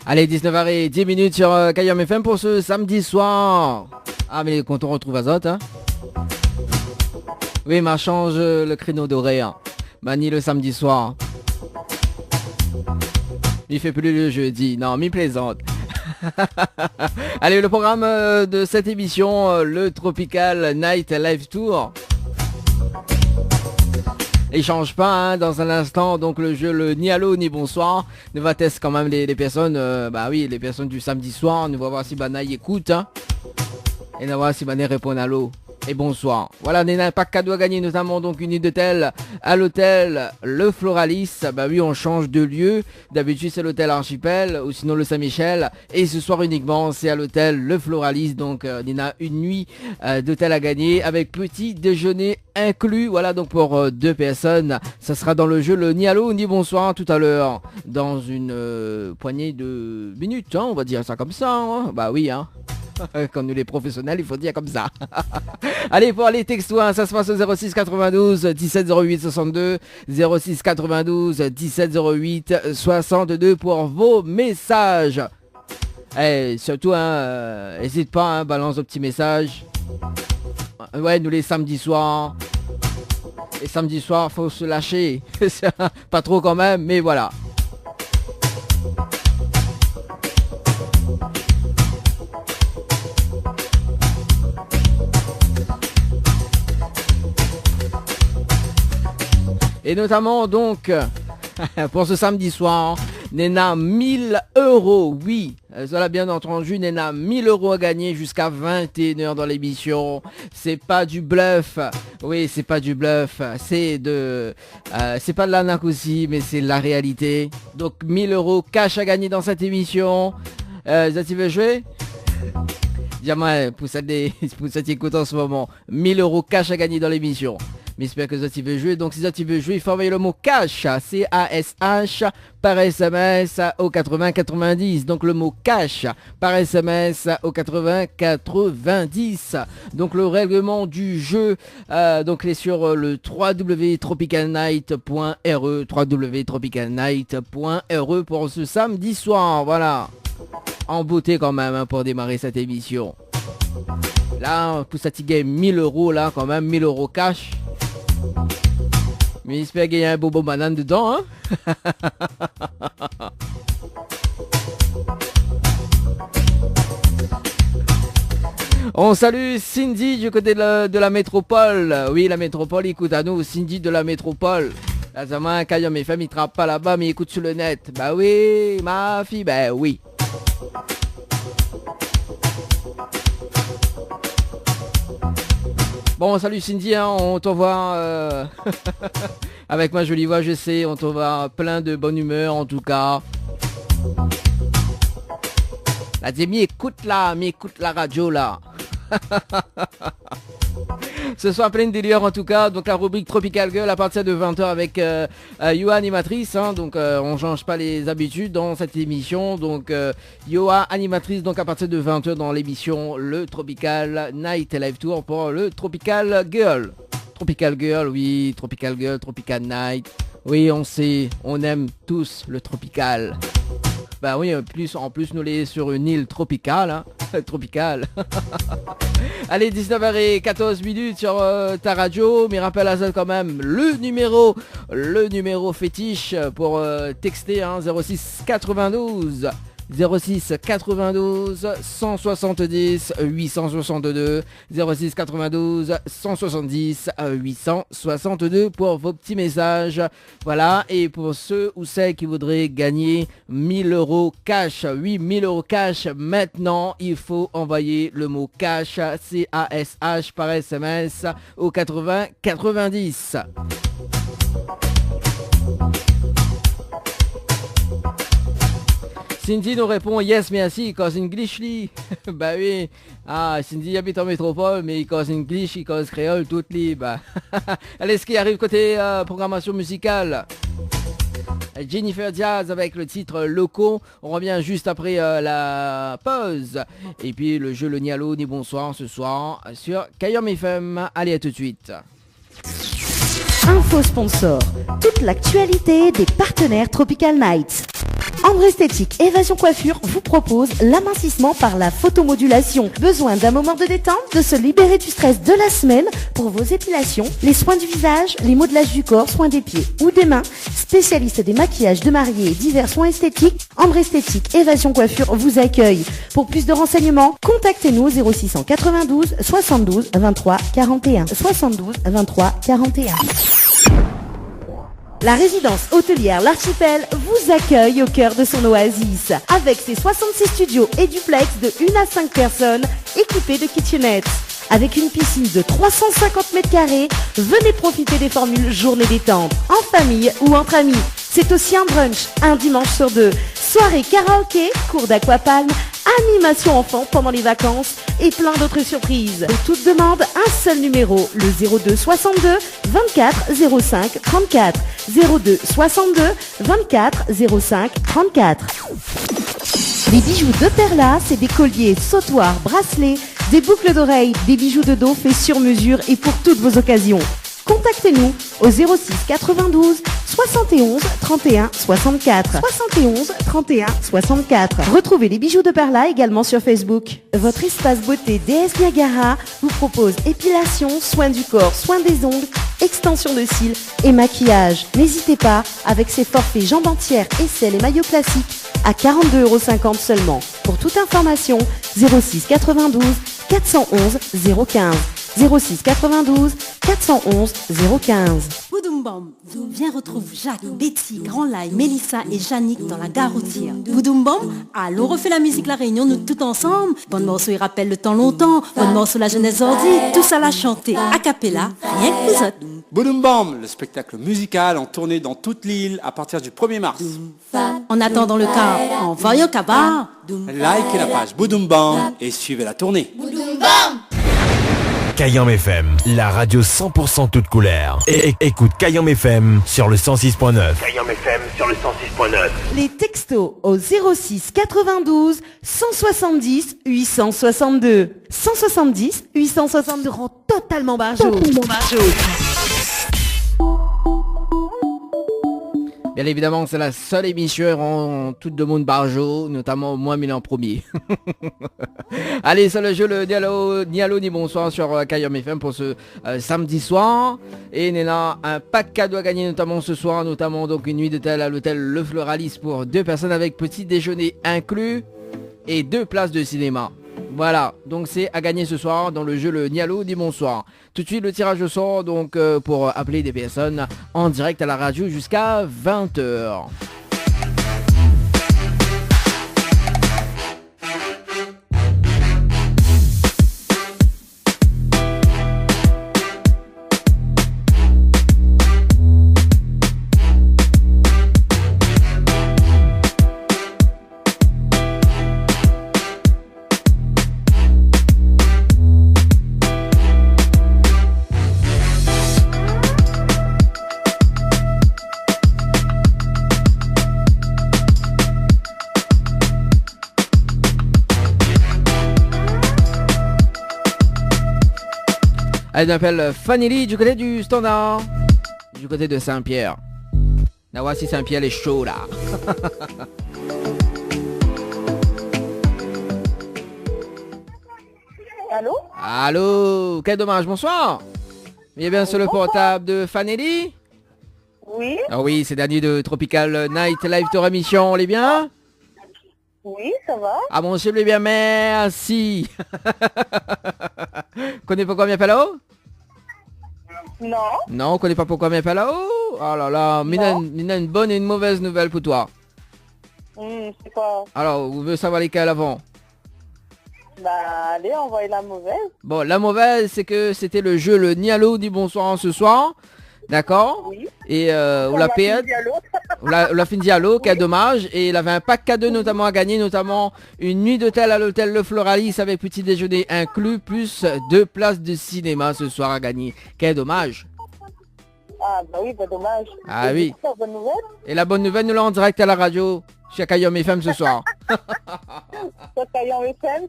Allez, 19h10 sur Kayam FM pour ce samedi soir. Ah, mais quand on retrouve Azot, hein. Oui, mais change le créneau d'horaire. Mani le samedi soir. Il fait plus le jeudi. Non, mi plaisante. Allez, le programme de cette émission, le Tropical Night Live Tour. Il change pas, hein, dans un instant, donc le jeu, le ni allô ni bonsoir, nous va tester quand même les personnes, les personnes du samedi soir, nous va voir si Banaï écoute, hein, et nous va voir si Banaï répond allô et bonsoir. Voilà, on a un pack cadeau à gagner, notamment donc une nuit d'hôtel à l'hôtel Le Floralis. Bah oui, on change de lieu, d'habitude c'est l'hôtel Archipel ou sinon le Saint-Michel, et ce soir uniquement c'est à l'hôtel Le Floralis, donc on a une nuit d'hôtel à gagner avec petit déjeuner inclus. Voilà, donc pour deux personnes, ça sera dans le jeu le ni allô ni bonsoir tout à l'heure, dans une poignée de minutes, hein, on va dire ça comme ça, hein. Bah oui, hein. Quand nous les professionnels, il faut dire comme ça. Allez, pour les textos, hein, ça se passe au 06 92 17 08 62, 06 92 17 08 62 pour vos messages. Et surtout, hein, n'hésite pas, hein, balance vos petits messages. Ouais, nous les samedis soirs. Les samedis soirs, faut se lâcher. Pas trop quand même, mais voilà. Et notamment donc, pour ce samedi soir, Nena 1000 €, oui, ça l'a bien entendu, Nena 1000 € à gagner jusqu'à 21h dans l'émission. C'est pas du bluff, oui, c'est pas du bluff, c'est pas de l'arnaque aussi, mais c'est la réalité. Donc 1000 € cash à gagner dans cette émission. Ça tu veux jouer? Dis-moi, pour cette écoute en ce moment, 1000 € cash à gagner dans l'émission. Mais j'espère que tu veux jouer. Donc si tu veux jouer, il faut envoyer le mot cash, C-A-S-H, par SMS au 80 90. Donc le mot cash par SMS au 80 90. Donc le règlement du jeu, donc il est sur le www.tropicalnight.re, www.tropicalnight.re pour ce samedi soir. Voilà. En beauté quand même, hein, pour démarrer cette émission. Là, pour cette game 1000 € là quand même, 1000 € cash. Mais j'espère qu'il y a un bobo banane dedans, hein. On salue Cindy du côté de la métropole. Oui, la métropole, écoute à nous, Cindy de la métropole. La zaman, Kayam FM, il trappe pas là-bas, mais il écoute sur le net. Bah oui, ma fille, bah oui. Bon, salut Cindy, hein, on t'envoie avec ma jolie voix, je sais, on t'envoie plein de bonne humeur en tout cas. La Demi écoute la radio là. Ce soir plein de délire en tout cas, donc la rubrique Tropical Girl à partir de 20h avec Yoa animatrice, hein, donc on change pas les habitudes dans cette émission, donc Yoa animatrice donc à partir de 20h dans l'émission le Tropical Night Live Tour pour le Tropical Girl. Tropical Girl, oui, Tropical Girl, Tropical Night, oui on sait, on aime tous le tropical. Bah oui, en plus nous les sur une île tropicale, hein. Tropicale. Allez, 19h14 sur ta radio, mais rappelle à ça quand même le numéro fétiche pour texter, hein, 06 92 170 862, 06 92 170 862 pour vos petits messages. Voilà, et pour ceux ou celles qui voudraient gagner 1000 € cash, oui, 1000 € cash, maintenant il faut envoyer le mot cash, C-A-S-H, par SMS au 80 90. Cindy nous répond yes merci, cause English li. Bah oui. Ah, Cindy habite en métropole, mais il cause English, il cause créole, toutes li. Bah. Allez, ce qui arrive côté programmation musicale. Jennifer Diaz avec le titre Loco. On revient juste après la pause. Et puis le jeu le ni allô ni bonsoir ce soir sur Kayam FM. Allez, à tout de suite. Info sponsor. Toute l'actualité des partenaires Tropical Nights. Ambre Esthétique Évasion Coiffure vous propose l'amincissement par la photomodulation. Besoin d'un moment de détente, de se libérer du stress de la semaine pour vos épilations, les soins du visage, les modelages du corps, soins des pieds ou des mains. Spécialiste des maquillages de mariés et divers soins esthétiques, Ambre Esthétique Évasion Coiffure vous accueille. Pour plus de renseignements, contactez-nous au 0692 72 23 41. 72 23 41. La résidence hôtelière L'Archipel vous accueille au cœur de son oasis. Avec ses 66 studios et duplex de 1 à 5 personnes équipés de kitchenettes. Avec une piscine de 350 mètres carrés, venez profiter des formules journée détente, en famille ou entre amis. C'est aussi un brunch, un dimanche sur 2. Soirée karaoké, cours d'aquapalme, animation enfant pendant les vacances et plein d'autres surprises. Pour toute demande, un seul numéro, le 02 62 24 05 34. 02 62 24 05 34. Les bijoux de Perla, c'est des colliers, sautoirs, bracelets, des boucles d'oreilles, des bijoux de dos faits sur mesure et pour toutes vos occasions. Contactez-nous au 06 92 71 31 64. 71 31 64. Retrouvez les bijoux de Perla également sur Facebook. Votre espace beauté DS Niagara vous propose épilation, soins du corps, soins des ongles, extension de cils et maquillage. N'hésitez pas, avec ses forfaits jambes entières, aisselles et maillots classiques à 42,50 € seulement. Pour toute information, 06 92 411 015. 06 92 411 015. Boudoum viens retrouve Jacques, Betty, Grand Lai, Mélissa et Yannick dans la gare routière. Boudoum allons refait la musique La Réunion, nous tout ensemble. Bonne morceau, il rappelle le temps longtemps. Bonne morceau, la jeunesse ordi. Tout ça l'a chanté a cappella, rien que vous autres. Boudoum le spectacle musical en tournée dans toute l'île à partir du 1er mars. En attendant le car, en voyant Kabar. Likez la page Boudoum et suivez la tournée. Kayam FM, la radio 100% toute couleur. Et écoute Kayam FM sur le 106.9. Kayam FM sur le 106.9. Les textos au 06 92 170 862. 170 862 rend totalement barjot. Bien évidemment, c'est la seule émission en toute de monde barjo, notamment moi, mais en premier. Allez, c'est le jeu, le ni allô ni bonsoir sur Kayam FM pour ce samedi soir. Et il y a un pack cadeau à gagner, notamment ce soir, notamment donc une nuit d'hôtel à l'hôtel Le Floralis pour 2 personnes avec petit déjeuner inclus et 2 places de cinéma. Voilà, donc c'est à gagner ce soir dans le jeu le Nialo dit bonsoir. Tout de suite le tirage au sort donc pour appeler des personnes en direct à la radio jusqu'à 20h. Elle m'appelle Fanny Lee du côté du Standard, du côté de Saint-Pierre. Là voici Saint-Pierre est chaud là. Allô? Allô, quel dommage, bonsoir. Il est bien sur le portable de Fanny Lee? Oui. Ah oui, c'est Dany de Tropical Night Live Tour Émission, on est bien? Oui, ça va. Ah bon, c'est bien, merci. Connais pas pourquoi m'appelle là-haut? Non. Non, on connaît pas pourquoi m'appelle là-haut? Oh là là, mais il a une bonne et une mauvaise nouvelle pour toi. C'est quoi? Alors, vous voulez savoir lesquelles avant? Bah, allez, envoyez la mauvaise. Bon, la mauvaise, c'est que c'était le jeu le Nialo dit bonsoir ce soir. D'accord? Oui. Et on l'a payé. On l'a fait Diallo, quel dommage. Et il avait un pack cadeau notamment à gagner, notamment une nuit d'hôtel à l'hôtel Le Floralis avec petit déjeuner inclus, plus 2 places de cinéma ce soir à gagner. Quel dommage. Ah bah oui, bah dommage. Ah oui. La bonne nouvelle. Et la bonne nouvelle, nous l'avons en direct à la radio chez Kayam FM ce soir. sur Caillon FM.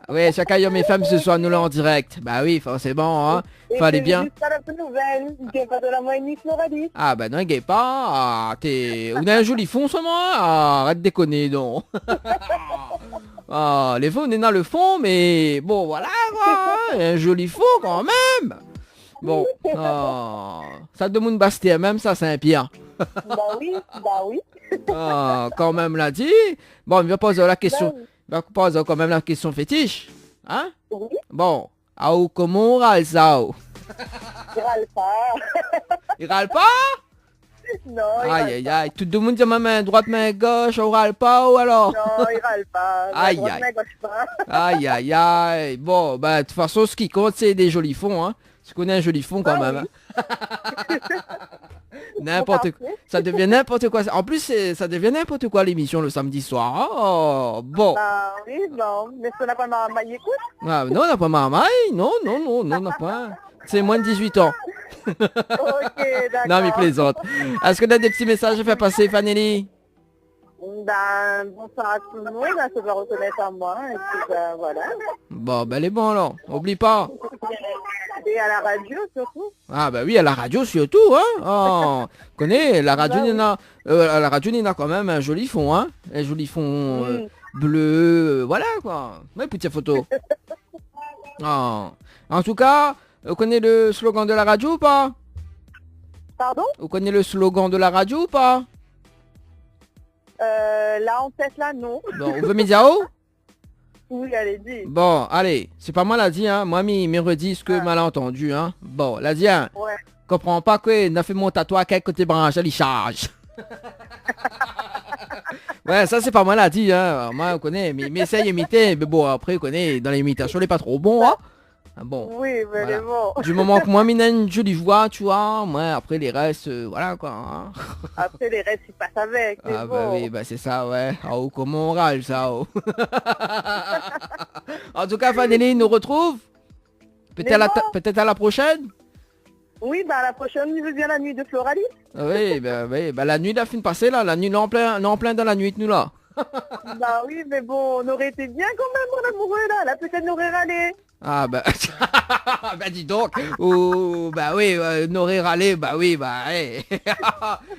Oui, chacun y a mes femmes ce soir, nous là en direct. Bah oui, forcément, hein. Fallait bien. Jusqu'à la nouvelle, il n'y a pas de la moyenne Floralis. Ah bah non, gay pas. Ah, t'es... On a un joli fond, seulement. Ah, arrête de déconner, donc. Ah, les fonds, on est dans le fond, mais bon, voilà, quoi. Un joli fond, quand même. Bon, ça demande basté, même ça, c'est un pire. Bah oui. Ah, quand même, l'a dit. Bon, on va poser la question. On va poser quand même la question fétiche. Hein? Oui. Bon, comment on râle ça? Il râle pas. Il râle pas? Non, il Aïe, râle aïe, pas. aïe. Tout le monde dit ma main droite, main gauche, on râle pas ou alors? Non, il râle pas. Aïe, Droite, aïe. main, gauche pas. Aïe, aïe, aïe. Bon, bah, de toute façon, ce qui compte, c'est des jolis fonds, hein. Tu connais un joli fond quand Ah même. Hein. N'importe quoi. Ça devient n'importe quoi. En plus, ça devient n'importe quoi l'émission le samedi soir. Oh, bon. Ah oui, non. Mais si on n'a pas ma écoute. Ah, non, on n'a pas marmaille. Non, on n'a pas. C'est moins de 18 ans. Ok, d'accord. Non, mais plaisante. Est-ce que tu as des petits messages à faire passer, Fanelli? Ben, bonsoir à tout le monde, à se faire reconnaître à moi, et puis ben, voilà. Bon, ben, les bons alors. Oublie pas. Et à la radio surtout. Ah, bah oui, à la radio surtout, hein. Oh, connais, la radio, il y en a, à la radio, il y en a quand même un joli fond, hein. Un joli fond bleu, voilà, quoi. Ouais, petite photo. Oh. En tout cas, vous connaissez le slogan de la radio ou pas? Pardon? Vous connaissez le slogan de la radio ou pas? Là, en tête, là, non. Bon, vous me dire où? Oui, allez, dis. Bon, allez, c'est pas moi l'a dit, hein. Moi, me redis ce que mal entendu, hein. Bon, l'a dit, hein. Ouais. Comprends pas que n'a fait mon tatouage à quel côté branche, il charge. Ouais, ça c'est pas moi l'a dit, hein. Moi, on connaît, mais essaye d'imiter, mais bon, après, on connaît, dans l'imitation, il est pas trop bon, hein. Ah, bon. Oui, mais Voilà. c'est bon. Du moment que moi, il a une jolie voix, tu vois, moi, après les restes, voilà, quoi. Hein. Après, les restes, ils passent avec. C'est Ah bon. bah oui, bah c'est ça, ouais. Oh, comment on râle, ça, oh. En tout cas, Fanelli nous retrouve. Peut-être à la prochaine. Oui, bah, la prochaine, il veut bien la nuit de Floralis. Oui, bah la nuit, la fin de passer, là. La nuit, là, en plein dans la nuit, nous, là. Bah oui, mais bon, on aurait été bien quand même, mon amoureux, là. Là, peut-être nous aurait râlé. Ah bah, bah dis donc, ou bah oui, n'aurait râlé, bah oui, bah, hey.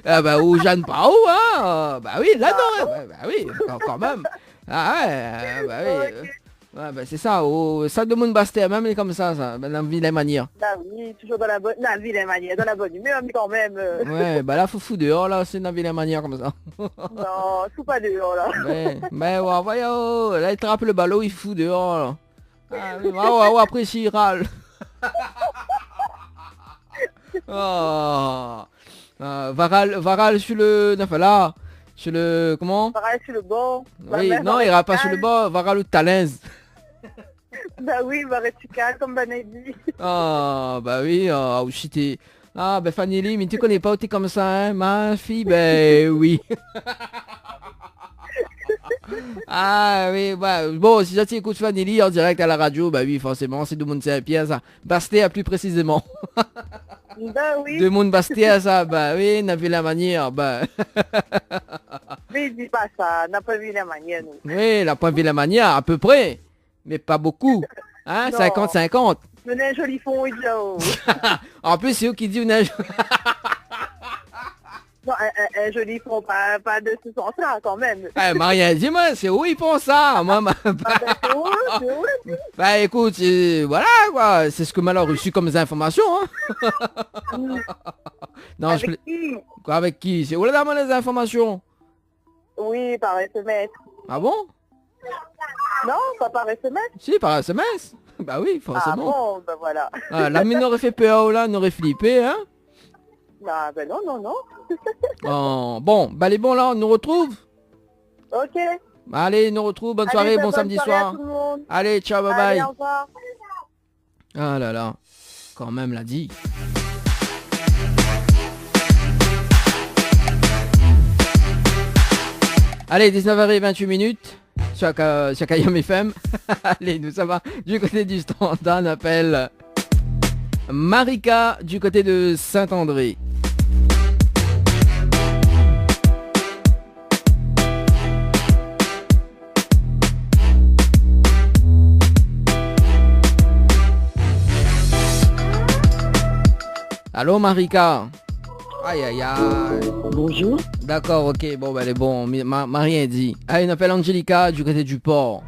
Ah, bah ou Jeanne Pao, hein, bah oui, là non, bah oui, quand même, ah ouais, bah oui, Ok. ouais, bah c'est ça, ça demande basté, même comme ça, dans la vilaine manière. Bah oui, toujours dans la bonne, la vilaine manière, dans la bonne humeur, mais quand même. Ouais, bah là faut foutre dehors, là, c'est dans la vilaine manière comme ça. Non, tout pas dehors, là. Mais ouais, voyons, là il trappe le ballon, il fout dehors, là. Ah oui, ouais, après s'il râle. Oh. Varal sur le... Enfin là, sur le... Comment? Pareil sur le bord. Oui, non, il ira pas sur le bord, Varal ou Talens. Bah oui, va rester calme, comme Banadi. Ah, bah oui, où t'es... Ah, bah Fanny, mais tu connais pas où t'es comme ça, hein, ma fille? Ben oui. Ah oui, bah, bon, si tu écoutes Fanny en direct à la radio, bah oui, forcément, c'est de monde Saint-Pierre, ça. Basté à plus précisément. Bah oui, De monde basté à ça, bah oui, n'a vu la manière, bah. mais dis pas ça, n'a pas vu la manière, nous. Oui, la point vu la manière, à peu près. Mais pas beaucoup. Hein, Non. 50-50. Venez un joli fond, oui, Joe. En plus, c'est eux qui disent une... Non, un joli fond, pas de ce sens-là, quand même. Eh, m'a rien dit, moi, c'est où ils font ça? Moi, Ah ben, c'est où, bah écoute, voilà quoi, c'est ce que m'a reçu comme informations. Hein. Non, je... Avec qui? Quoi, avec qui? C'est où là dans les informations? Oui, par SMS. Ah bon? Non, pas par SMS. Si, par SMS. Bah oui, Ah forcément. bon, ben voilà. Ah, la mine aurait fait peur, là, on aurait flippé, hein. Ah ben non, non, non. Oh, bon, bah les bons là, on nous retrouve. Ok. Allez, nous retrouve, bonne soirée, Allez, bon bonne samedi soirée à soir. tout le monde. Allez, ciao, bye Allez, bye. au revoir. Ah là là, quand même l'a dit. Allez, 19h28 sur Kayam FM. Allez, nous ça va du côté du standard, on appelle Marika du côté de Saint-André. Allô Marika. Aïe aïe aïe. Bonjour. D'accord, ok, bon bah elle est bon, m'a rien dit. Allez, on appelle Angelica du côté du port.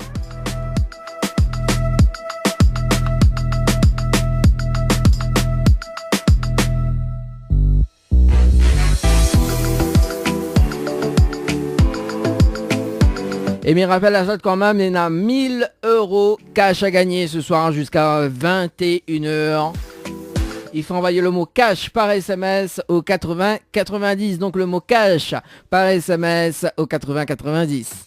Et me rappelle la sorte quand même, il y en a 1000 € cash à gagner ce soir jusqu'à 21h. Il faut envoyer le mot cash par SMS au 80 90. Donc le mot cash par SMS au 80 90.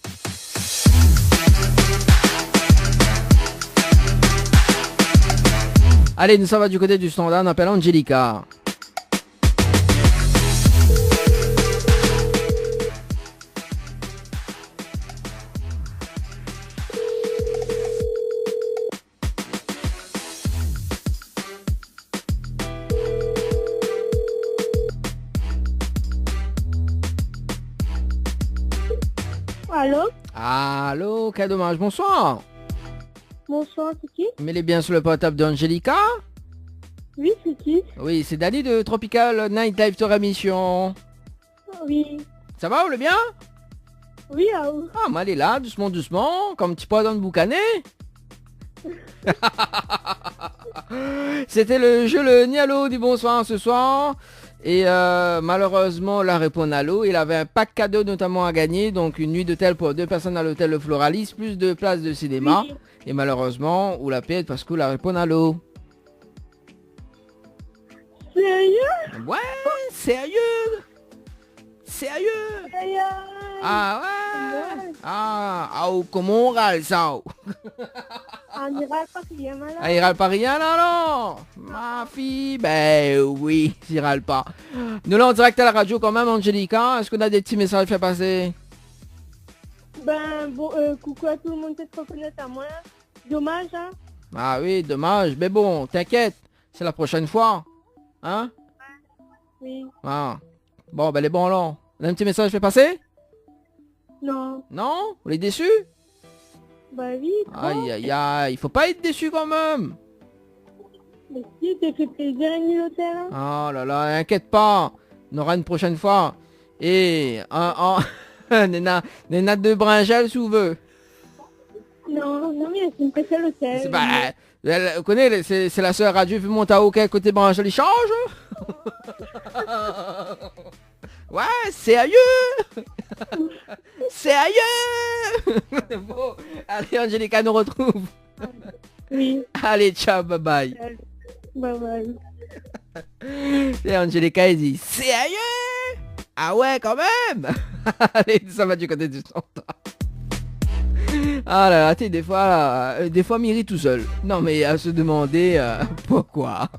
Allez, nous sommes du côté du standard, on appelle Angelica. Allô? Allô, quel dommage, bonsoir. Bonsoir, c'est qui? Mais il est bien sur le portable d'Angelica? Oui, c'est qui? Oui, c'est Danny de Tropical Night Live Tour Émission. Oui. Ça va, vous le bien? Oui, ah oui. Ah, moi elle est là, doucement, doucement, comme petit pois dans le boucanet. C'était le jeu le Nialo du bonsoir ce soir. Et malheureusement, la réponse à l'eau, il avait un pack cadeau notamment à gagner, donc une nuit d'hôtel pour 2 personnes à l'hôtel Le Floralis, plus 2 places de cinéma. Oui. Et malheureusement, ou la pète parce que la réponse à l'eau. Sérieux? Ouais, sérieux? Sérieux? Sérieux? Ah ouais? Ah, comment on râle ça? On n'ira pas rien, malade. Ah, il râle pas rien là, non? Ma fille, ben oui, il râle pas. Nous là en direct à la radio quand même, Angelica. Est-ce qu'on a des petits messages à faire passer? Ben, bon, coucou à tout le monde qui se reconnaît à moi. Dommage, hein? Ah oui, dommage. Mais bon, t'inquiète, c'est la prochaine fois. Hein? Oui. Ah. Bon, ben les bons là. On a un petit message à faire passer? Non. Non? Vous êtes déçus? Bah oui, trop. Aïe aïe aïe, il faut pas être déçu quand même. Mais si, t'es fait plaisir à nuit l'hôtel, hein? Oh là là, inquiète pas. On aura une prochaine fois. Et Nena de brinjal si vous veut. Non, non, mais c'est une spéciale l'hôtel. C'est vous connaissez, c'est la sœur radio vu monter à aucun côté brinjal, il change. Ouais, sérieux. Sérieux. Bon, allez Angelica nous retrouve. Oui. Allez, ciao, bye bye. Bye bye. Et Angelica elle dit sérieux? Ah ouais quand même. Allez, ça va du côté du standard. Ah là là, tu sais, des fois Miri tout seul. Non mais à se demander pourquoi.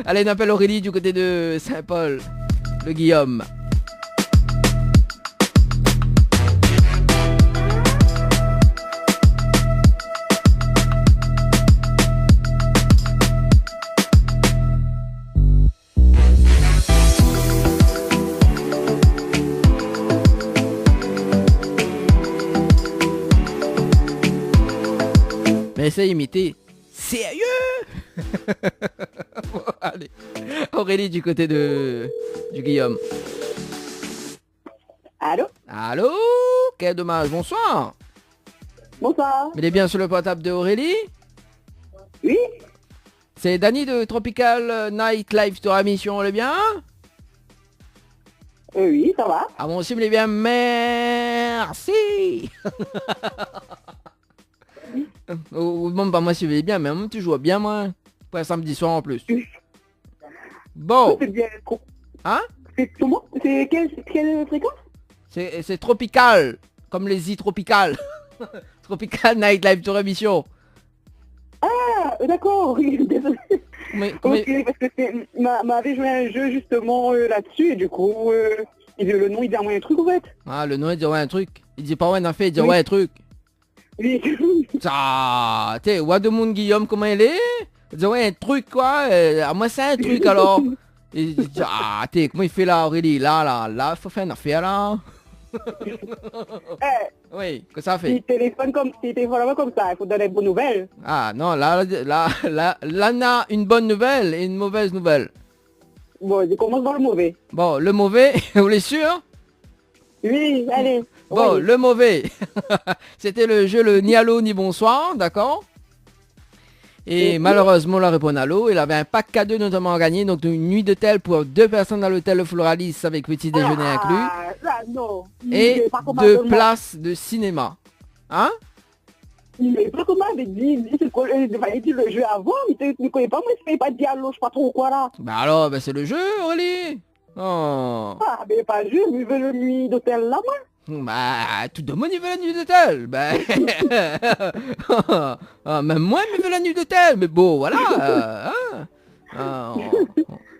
Allez, on appelle Aurélie du côté de Saint-Paul. Le Guillaume. Mais essaye d'imiter. Sérieux? Bon, allez. Aurélie du côté du Guillaume. Allô? Allô? Quel dommage, bonsoir. Bonsoir. Mais il est bien sur le portable de Aurélie? Oui? C'est Danny de Tropical Night Live Tour Émission, le bien? Oui, ça va. Ah bon, aussi, il est bien, merci. Ou bon, pas moi si vous voulez bien, mais moi tu joues bien moi. Pour un samedi soir en plus. Bon. C'est bien. Hein? C'est comment? C'est quelle fréquence? C'est tropical. Comme les i tropical. Tropical Night Live Tour Émission. Ah, d'accord, oui, désolé. Mais, Ok, parce que m'avait joué un jeu justement là-dessus et du coup, le nom il dit un truc en fait. Ah, le nom il dit ouais un truc. Il dit pas ouais un fait, il dit Oui. ouais un truc. Oui. Ça, t'es Wademoun Guillaume comment il est? Il dit ouais un truc quoi. À moi c'est un truc alors. Il dit ah t'es comment il fait là Aurélie là faut faire une affaire là. Oui, que ça fait? Il téléphone comme ça, il faut donner de bonnes nouvelles. Ah non, là, on a une bonne nouvelle et une mauvaise nouvelle. Bon, je commence dans le mauvais. Bon, le mauvais, vous l'êtes sûr? Oui, allez. Bon, Oui. le mauvais, c'était le jeu le ni allô ni bonsoir, d'accord? Et malheureusement, la réponse à l'eau, il avait un pack cadeau notamment à gagner, donc une nuit d'hôtel pour 2 personnes dans l'hôtel Le Floralis avec petit déjeuner inclus, Là, non. et Pas comme 2 moi. places de cinéma. Hein? Mais pas comment avait dit, il dit le jeu avant, il ne connaît pas, moi, il ne pas dit allô, je sais pas trop quoi là. Bah alors, bah c'est le jeu, Aurélie. Oh. Ah, mais pas jeu, mais il veut le nuit d'hôtel là, moi. Bah, tout le monde il veut la nuit d'hôtel. Bah, même moi il veut la nuit d'hôtel. Mais bon, voilà. Hein.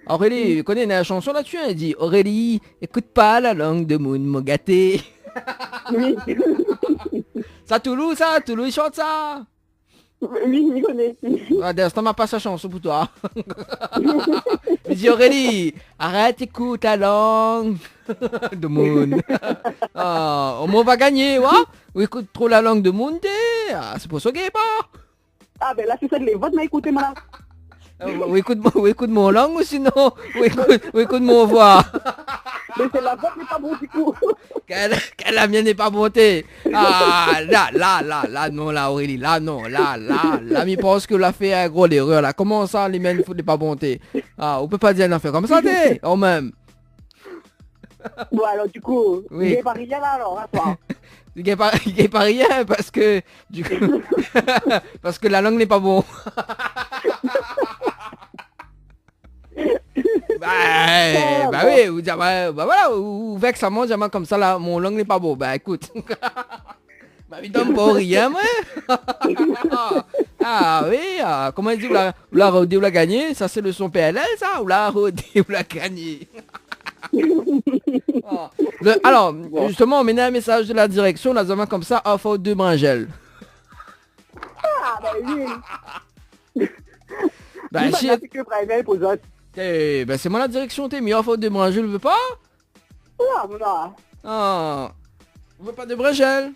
Aurélie, vous connaissez la chanson là-dessus, elle dit Aurélie, écoute pas la langue de Moon, mon gâté. Oui. Ça Toulouse, il chante ça. Oui, il connaît. Ah, d'instant m'a pas sa chanson pour toi. Il dit Aurélie, arrête, écoute la langue de Moon. Au moins on va gagner, ouais. Ou écoute trop la langue de Moon, c'est pour ça qu'il est pas. Ah, ben là, c'est ça, les votes m'a écouté, moi. Ou écoute mon langue ou sinon, ou écoute mon voix. Mais c'est la vote n'est pas bon du coup. Qu'elle la mienne n'est pas montée. Ah, là, non, là, Aurélie, là, non, là, il pense que l'a fait un gros erreur, là. Comment ça, les miennes n'est pas montée? Ah, on peut pas dire une affaire comme ça, t'es, oh même. Bon, alors, du coup, Oui. il n'y a pas rien là, alors, à toi. Il n'est pas rien parce que, du coup, parce que la langue n'est pas bon. Bah oui, ou dire, bah voilà, ou vexamment, diamant comme ça, là, mon langue n'est pas beau. Bah écoute. Bah il donne pas rien, moi. Ah oui, comment il dit, ou la rodé ou la gagné, ça c'est le son PLL, ça, ou la rodé ou la gagné. Alors, justement, on met un message de la direction, là, diamant comme ça, offre 2 brangelles. Ah, ben oui. Bah Si, shit. c'est que Bravel pour autres. Ben c'est moi la direction, t'es mis offre 2 brangelles, veux pas? Ah, non. Ah, on veut pas de brangelles.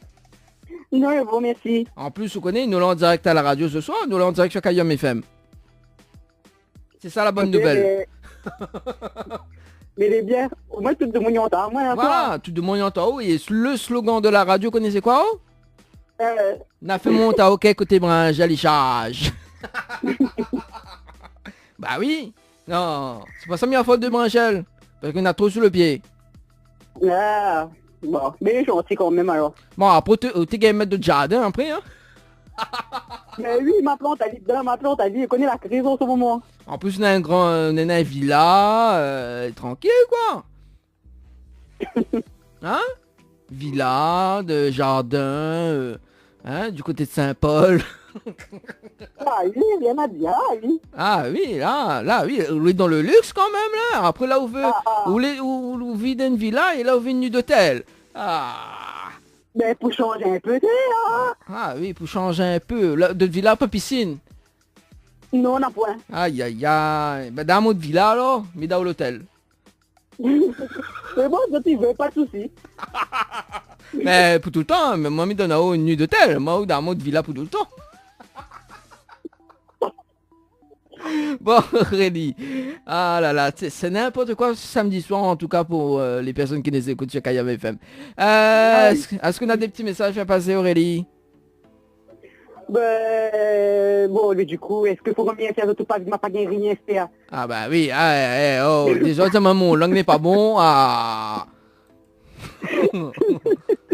Non, bon, merci. En plus, vous connaissez, nous l'avons en direct à la radio ce soir, nous l'avons en direct sur Kayam FM. C'est ça la bonne nouvelle. Mais les bières, au moins tout de mon yonta, moi, Voilà, tout de mon yantao, et le slogan de la radio, connaissez quoi? N'a fait mon tao, côté brangelles, il charge. Bah oui. Non, c'est pas ça mis en faute de brangelles. Parce qu'on a trop sur le pied. Ah, bon, mais gentil quand même alors. Bon, après, t'es qu'à mettre de jardin après, hein. Mais oui, ma plante, elle est dedans, elle connaît la crise en ce moment. En plus, on a on a une villa, tranquille, quoi. Hein? Villa, de jardin, hein, du côté de Saint-Paul. Ah oui, rien à dire, oui. Ah oui, là, oui, on est dans le luxe quand même, là. Après, là, où vit dans une villa et là, où vit une nuit d'hôtel. Ah. Mais pour changer un peu, hein. Ah oui, pour changer un peu. Là, de villa, pas piscine. Non, on n'a point. Aïe, aïe, aïe. Ben, dans notre villa, alors, mais dans l'hôtel. Mais bon, je ne veux pas de soucis. Mais pour tout le temps, mais moi, je donne une nuit d'hôtel. Moi, dans notre villa pour tout le temps. Bon, Aurélie. Ah là là, c'est n'importe quoi ce samedi soir, en tout cas pour les personnes qui nous écoutent sur Kayam FM. Est-ce qu'on a des petits messages à passer, Aurélie? Ben, bon, mais du coup, est-ce qu'il faut combien faire de tout pas, m'a pas gagné rien, faire. Ah bah oui, déjà, ta maman, langue n'est pas bon, ah.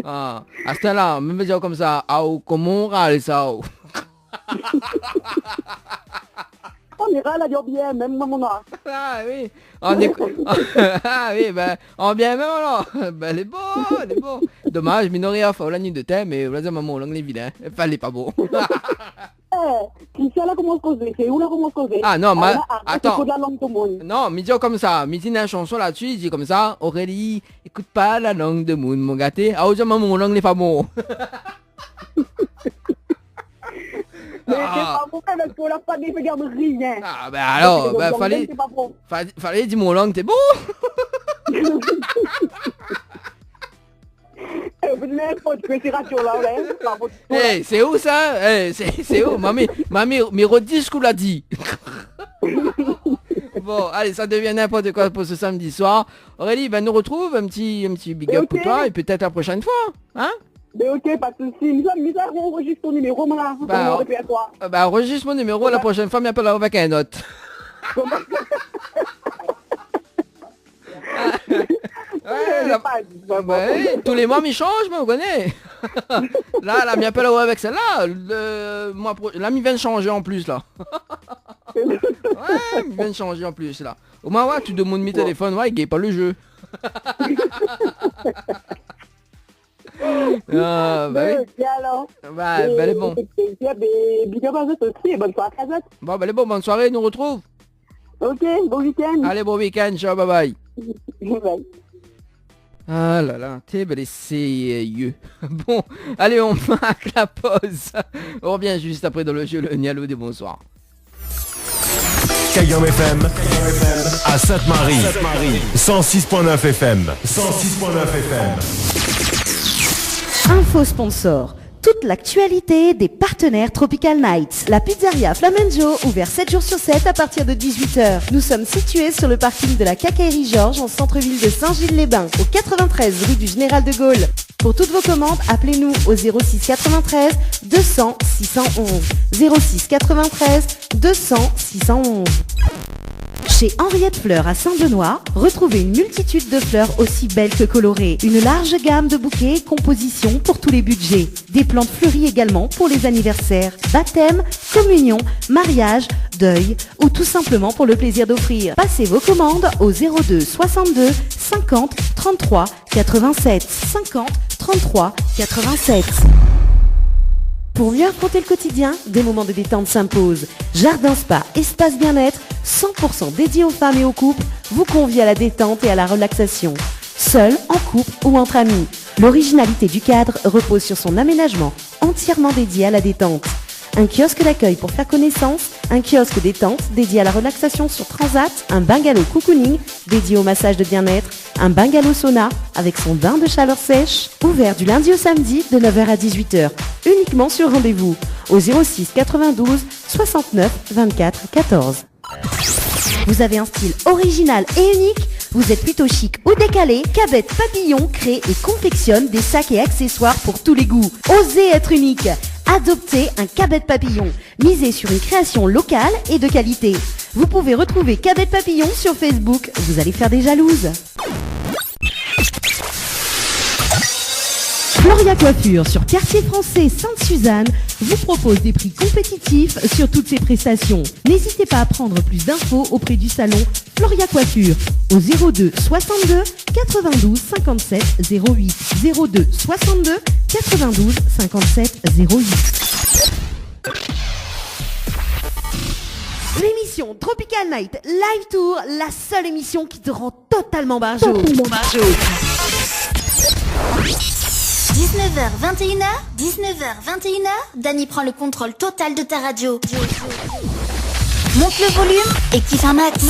Ah, à ce temps-là, même dire comme ça, comment on râle ça, On ira là, bien, même moi, mon nom. Ah oui, on est... ah oui, ben, on bien même alors. Ben, elle est bon. Dommage, Minoria fait la nuit de thème, mais vous maman, l'anglais vilain. Elle est pas beau. Qui c'est là comment se causer? C'est où là comment se causer? Ah non, attends. De la langue tout le monde. Non, mais dis comme ça, mais dis une chanson là-dessus, il dit comme ça, Aurélie, écoute pas la langue de Moon, mon gâté. Ah, maman, mon langue n'est pas bon. Mais c'est pas bon, parce qu'on n'a pas de faire de rien. Ah ben alors, ben fallait dire mon langue, t'es bon. Vous n'importe que c'est ratio là, Eh, c'est où ça? Eh, c'est où? Mamie, me redis ce qu'on l'a dit. Bon, allez, ça devient n'importe quoi pour ce samedi soir. Aurélie, ben, nous retrouve un petit big up pour toi et peut-être la prochaine fois. Hein? Mais ok, pas de soucis. Misa, on enregistre ton numéro, moi. Bah, enregistre mon numéro la prochaine fois, mais appelle avec un autre. Tous les mois, m'y change, mais on connaît. Là, m'y appelle avec celle-là. Là, m'y vient de changer en plus, là. Ouais, m'y vient de changer en plus, là. Au moins, ouais, tu demandes mes téléphones, ouais, il gagne pas le jeu. Bah oui. Bah, elle est bon. Bon, bah, elle est bon, bonne soirée, nous retrouve. Ok, bon week-end. Allez, bon week-end, ciao, bye bye. Bye. Ah là là, t'es sérieux. Bon, allez, on marque la pause. On revient juste après dans le jeu le Nialo des bonsoirs. Cayenne FM à Sainte-Marie 106.9 FM 106.9 FM. Info sponsor. Toute l'actualité des partenaires Tropical Nights. La pizzeria Flamenjo, ouvert 7 jours sur 7 à partir de 18h. Nous sommes situés sur le parking de la Quincaillerie Georges en centre-ville de Saint-Gilles-les-Bains, au 93 rue du Général de Gaulle. Pour toutes vos commandes, appelez-nous au 06 93 200 611. 06 93 200 611. Chez Henriette Fleurs à Saint-Benoît, retrouvez une multitude de fleurs aussi belles que colorées. Une large gamme de bouquets et compositions pour tous les budgets. Des plantes fleuries également pour les anniversaires, baptêmes, communions, mariages, deuil ou tout simplement pour le plaisir d'offrir. Passez vos commandes au 02 62 50 33 87 50 33 87. Pour mieux affronter le quotidien, des moments de détente s'imposent. Jardin Spa, espace bien-être, 100% dédié aux femmes et aux couples, vous convie à la détente et à la relaxation. Seul, en couple ou entre amis. L'originalité du cadre repose sur son aménagement, entièrement dédié à la détente. Un kiosque d'accueil pour faire connaissance, un kiosque détente dédié à la relaxation sur Transat, un bungalow cocooning dédié au massage de bien-être, un bungalow sauna avec son bain de chaleur sèche, ouvert du lundi au samedi de 9h à 18h, uniquement sur rendez-vous, au 06 92 69 24 14. Vous avez un style original et unique? Vous êtes plutôt chic ou décalé? Cabette Papillon crée et confectionne des sacs et accessoires pour tous les goûts. Osez être unique. Adoptez un Cabette Papillon. Misez sur une création locale et de qualité. Vous pouvez retrouver Cabette Papillon sur Facebook. Vous allez faire des jalouses. Floria Coiffure sur Quartier Français Sainte-Suzanne vous propose des prix compétitifs sur toutes ses prestations. N'hésitez pas à prendre plus d'infos auprès du salon Floria Coiffure au 02 62 92 57 08 02 62 92 57 08. L'émission Tropical Night Live Tour, la seule émission qui te rend totalement barjo. 19h, 21h, 19h, 21h, Dany prend le contrôle total de ta radio. Monte le volume et kiffe un max.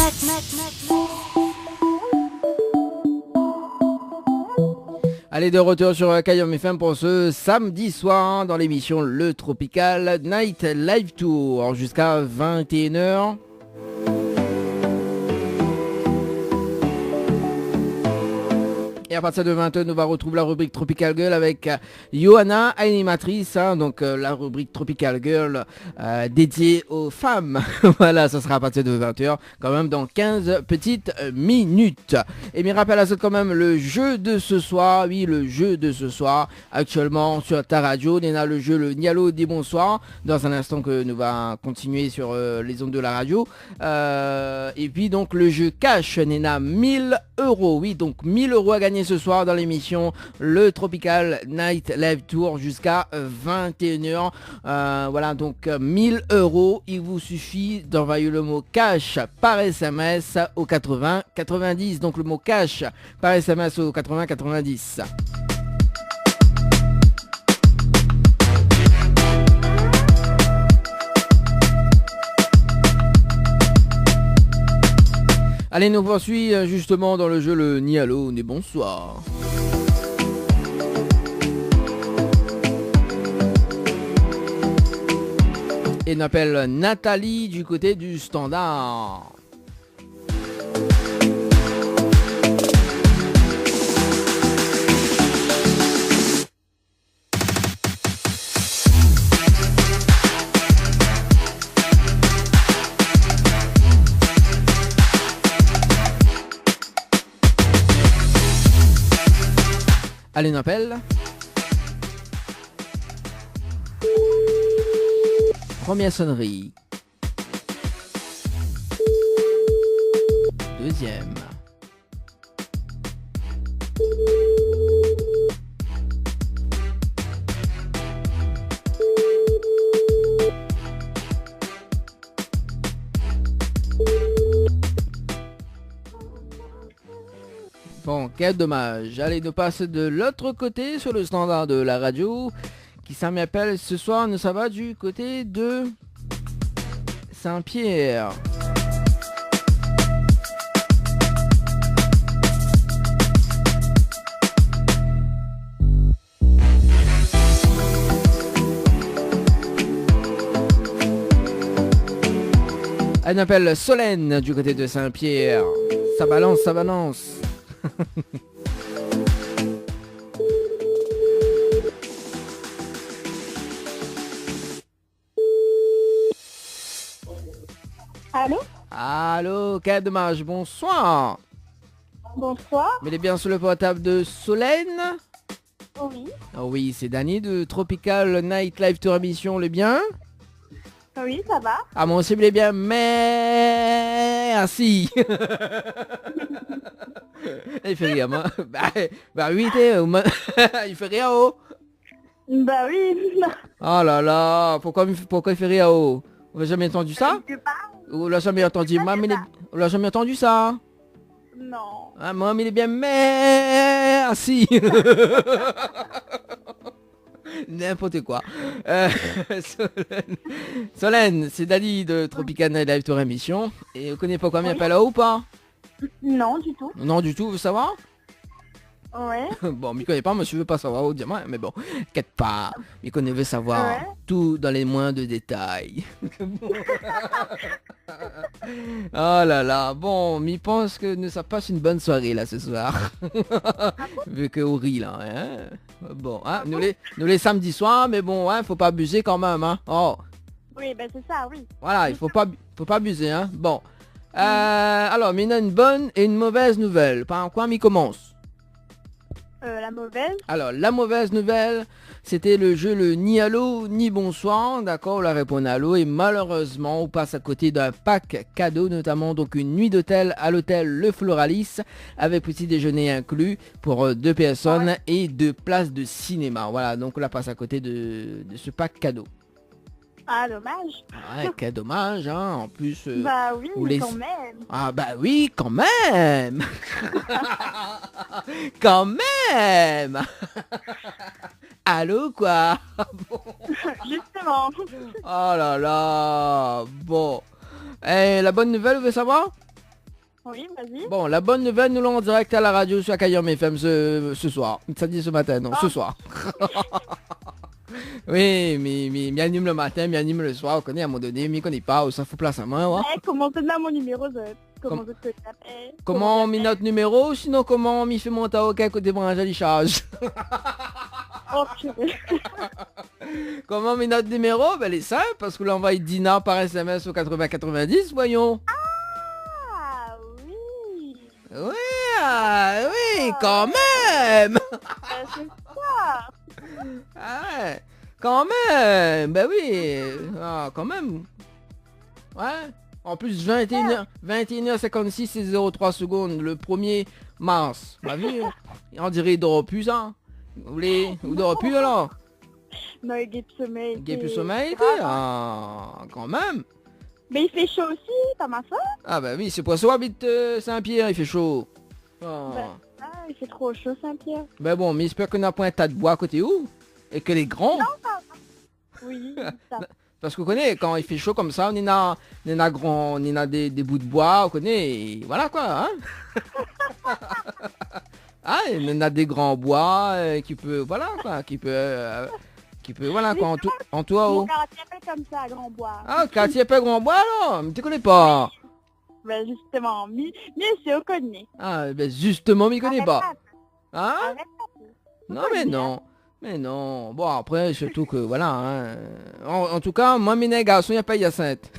Allez, de retour sur Cayenne FM pour ce samedi soir dans l'émission Le Tropical Night Live Tour jusqu'à 21h. Et à partir de 20h, nous va retrouver la rubrique Tropical Girl avec Johanna, animatrice, donc la rubrique Tropical Girl dédiée aux femmes. Voilà, ça sera à partir de 20h, quand même dans 15 petites minutes. Et bien rappelle à ça quand même le jeu de ce soir, oui le jeu de ce soir, actuellement sur ta radio, on a le jeu le Nialo des bonsoirs, dans un instant que nous va continuer sur les ondes de la radio. Et puis donc le jeu cash, on a 1000 €, oui donc 1000 € à gagner ce soir dans l'émission Le Tropical Night Live Tour jusqu'à 21h. Voilà donc 1000 €. Il vous suffit d'envoyer le mot cash par SMS au 80 90. Donc le mot cash par SMS au 80 90. Allez, nous poursuit justement dans le jeu le Nialo des bonsoirs. Et on appelle Nathalie du côté du standard. Allez, on appelle. Première sonnerie. Deuxième. Bon, quel dommage. Allez, nous passer de l'autre côté sur le standard de la radio. Qui ça m'appelle ce soir, nous ça va du côté de Saint-Pierre. Elle m'appelle Solène du côté de Saint-Pierre. Ça balance, ça balance. Allô? Allô, quel dommage, bonsoir. Bonsoir. Mais il est bien sur le portable de Solène. Oui. Ah oui, c'est Dany de Tropical Night Live Tour Émission, le bien. Oui, ça va. Ah, mon cible est bien, mais... Ah si. Il fait rire, moi. Bah oui, il fait rire, oh. Bah oui. Oh là là, pourquoi il fait rire, oh? On n'a jamais entendu ça? On l'a jamais entendu. On l'a jamais entendu ça? Non. Ah, moi, il est bien, mais... Ah si. N'importe quoi. Solène, c'est Dany de Tropical Night Live Tour Émission. Et vous connaissez pas quoi m'appelle là ou pas? Non, du tout. Non, du tout, vous savez? Ouais. Bon, m'y connais pas, moi je veux pas savoir au diamant, mais bon, inquiète pas, m'y connais veut savoir tout dans les moindres détails. Oh là là, bon, m'y pense que nous ça passe une bonne soirée là ce soir. Vu que on rit là, hein. Bon, hein, nous les samedis soirs, mais bon, hein, faut pas abuser quand même, hein. Oh. Oui, ben c'est ça, oui. Voilà, il faut pas abuser, hein. Bon. Alors, mais il y a une bonne et une mauvaise nouvelle. Par quoi m'y commence? La mauvaise. Alors, la mauvaise nouvelle, c'était le jeu le ni allô ni bonsoir, d'accord, on l'a répondu allô, et malheureusement, on passe à côté d'un pack cadeau, notamment donc une nuit d'hôtel à l'hôtel Le Floralis, avec petit déjeuner inclus pour 2 personnes et 2 places de cinéma. Voilà, donc on la passe à côté de ce pack cadeau. Ah, dommage. Ouais, quel dommage, hein, en plus... bah oui, mais quand même. Ah bah oui, quand même. Quand même. Allô, quoi. Bon. Justement. Oh là là. Bon. Et la bonne nouvelle, vous voulez savoir? Oui, vas-y. Bon, la bonne nouvelle, nous l'avons en direct à la radio sur Kayam FM ce soir. Ça dit ce matin, non, ce soir. Oui, mais anime le matin, anime le soir, on connaît à un moment donné, mais connaît pas, ça fout place à moi, ouais. Comment te donne mon numéro de... Comment mis notre numéro, sinon comment m'y fait monter au côté branche à charge. Oh, purée. Comment mis notre numéro? Ben, elle est simple, parce que l'envoie Dina par SMS au 8090, voyons. Ah, oui. Oui, quand même. C'est ça. Ah ouais, quand même. Ben oui, ah, quand même. Ouais. En plus, 21h56 et 03 secondes, le 1er mars. Bah vu, on dirait il dort plus, hein. Vous dormez plus alors? Non, il guette sommeil. Il guette plus sommeil, ah, quand même. Mais il fait chaud aussi, t'as ma soeur? Ah bah oui, c'est pour ça habite Saint-Pierre, il fait chaud. Oh. Il fait trop chaud, Saint-Pierre. Ben bon, mais j'espère qu'on n'a pas un tas de bois à côté où? Et que les grands. Non, ça. Oui, ça. Parce qu'on connaît, quand il fait chaud comme ça, on a des bouts de bois, on connaît, et voilà quoi, hein. Ah, on a des grands bois qui peut, voilà quoi, qui peut, voilà quoi, en toi. Mon quartier est comme ça, grand bois. Ah, quartier pas grand bois alors, mais tu connais pas. Ben justement, mais c'est au connaît. Ah, ben justement, m'y connais pas. Hein? Non mais non. Mais non, bon après, surtout que, voilà, hein. En tout cas, moi, mes garçons, il n'y a pas Hyacinthe.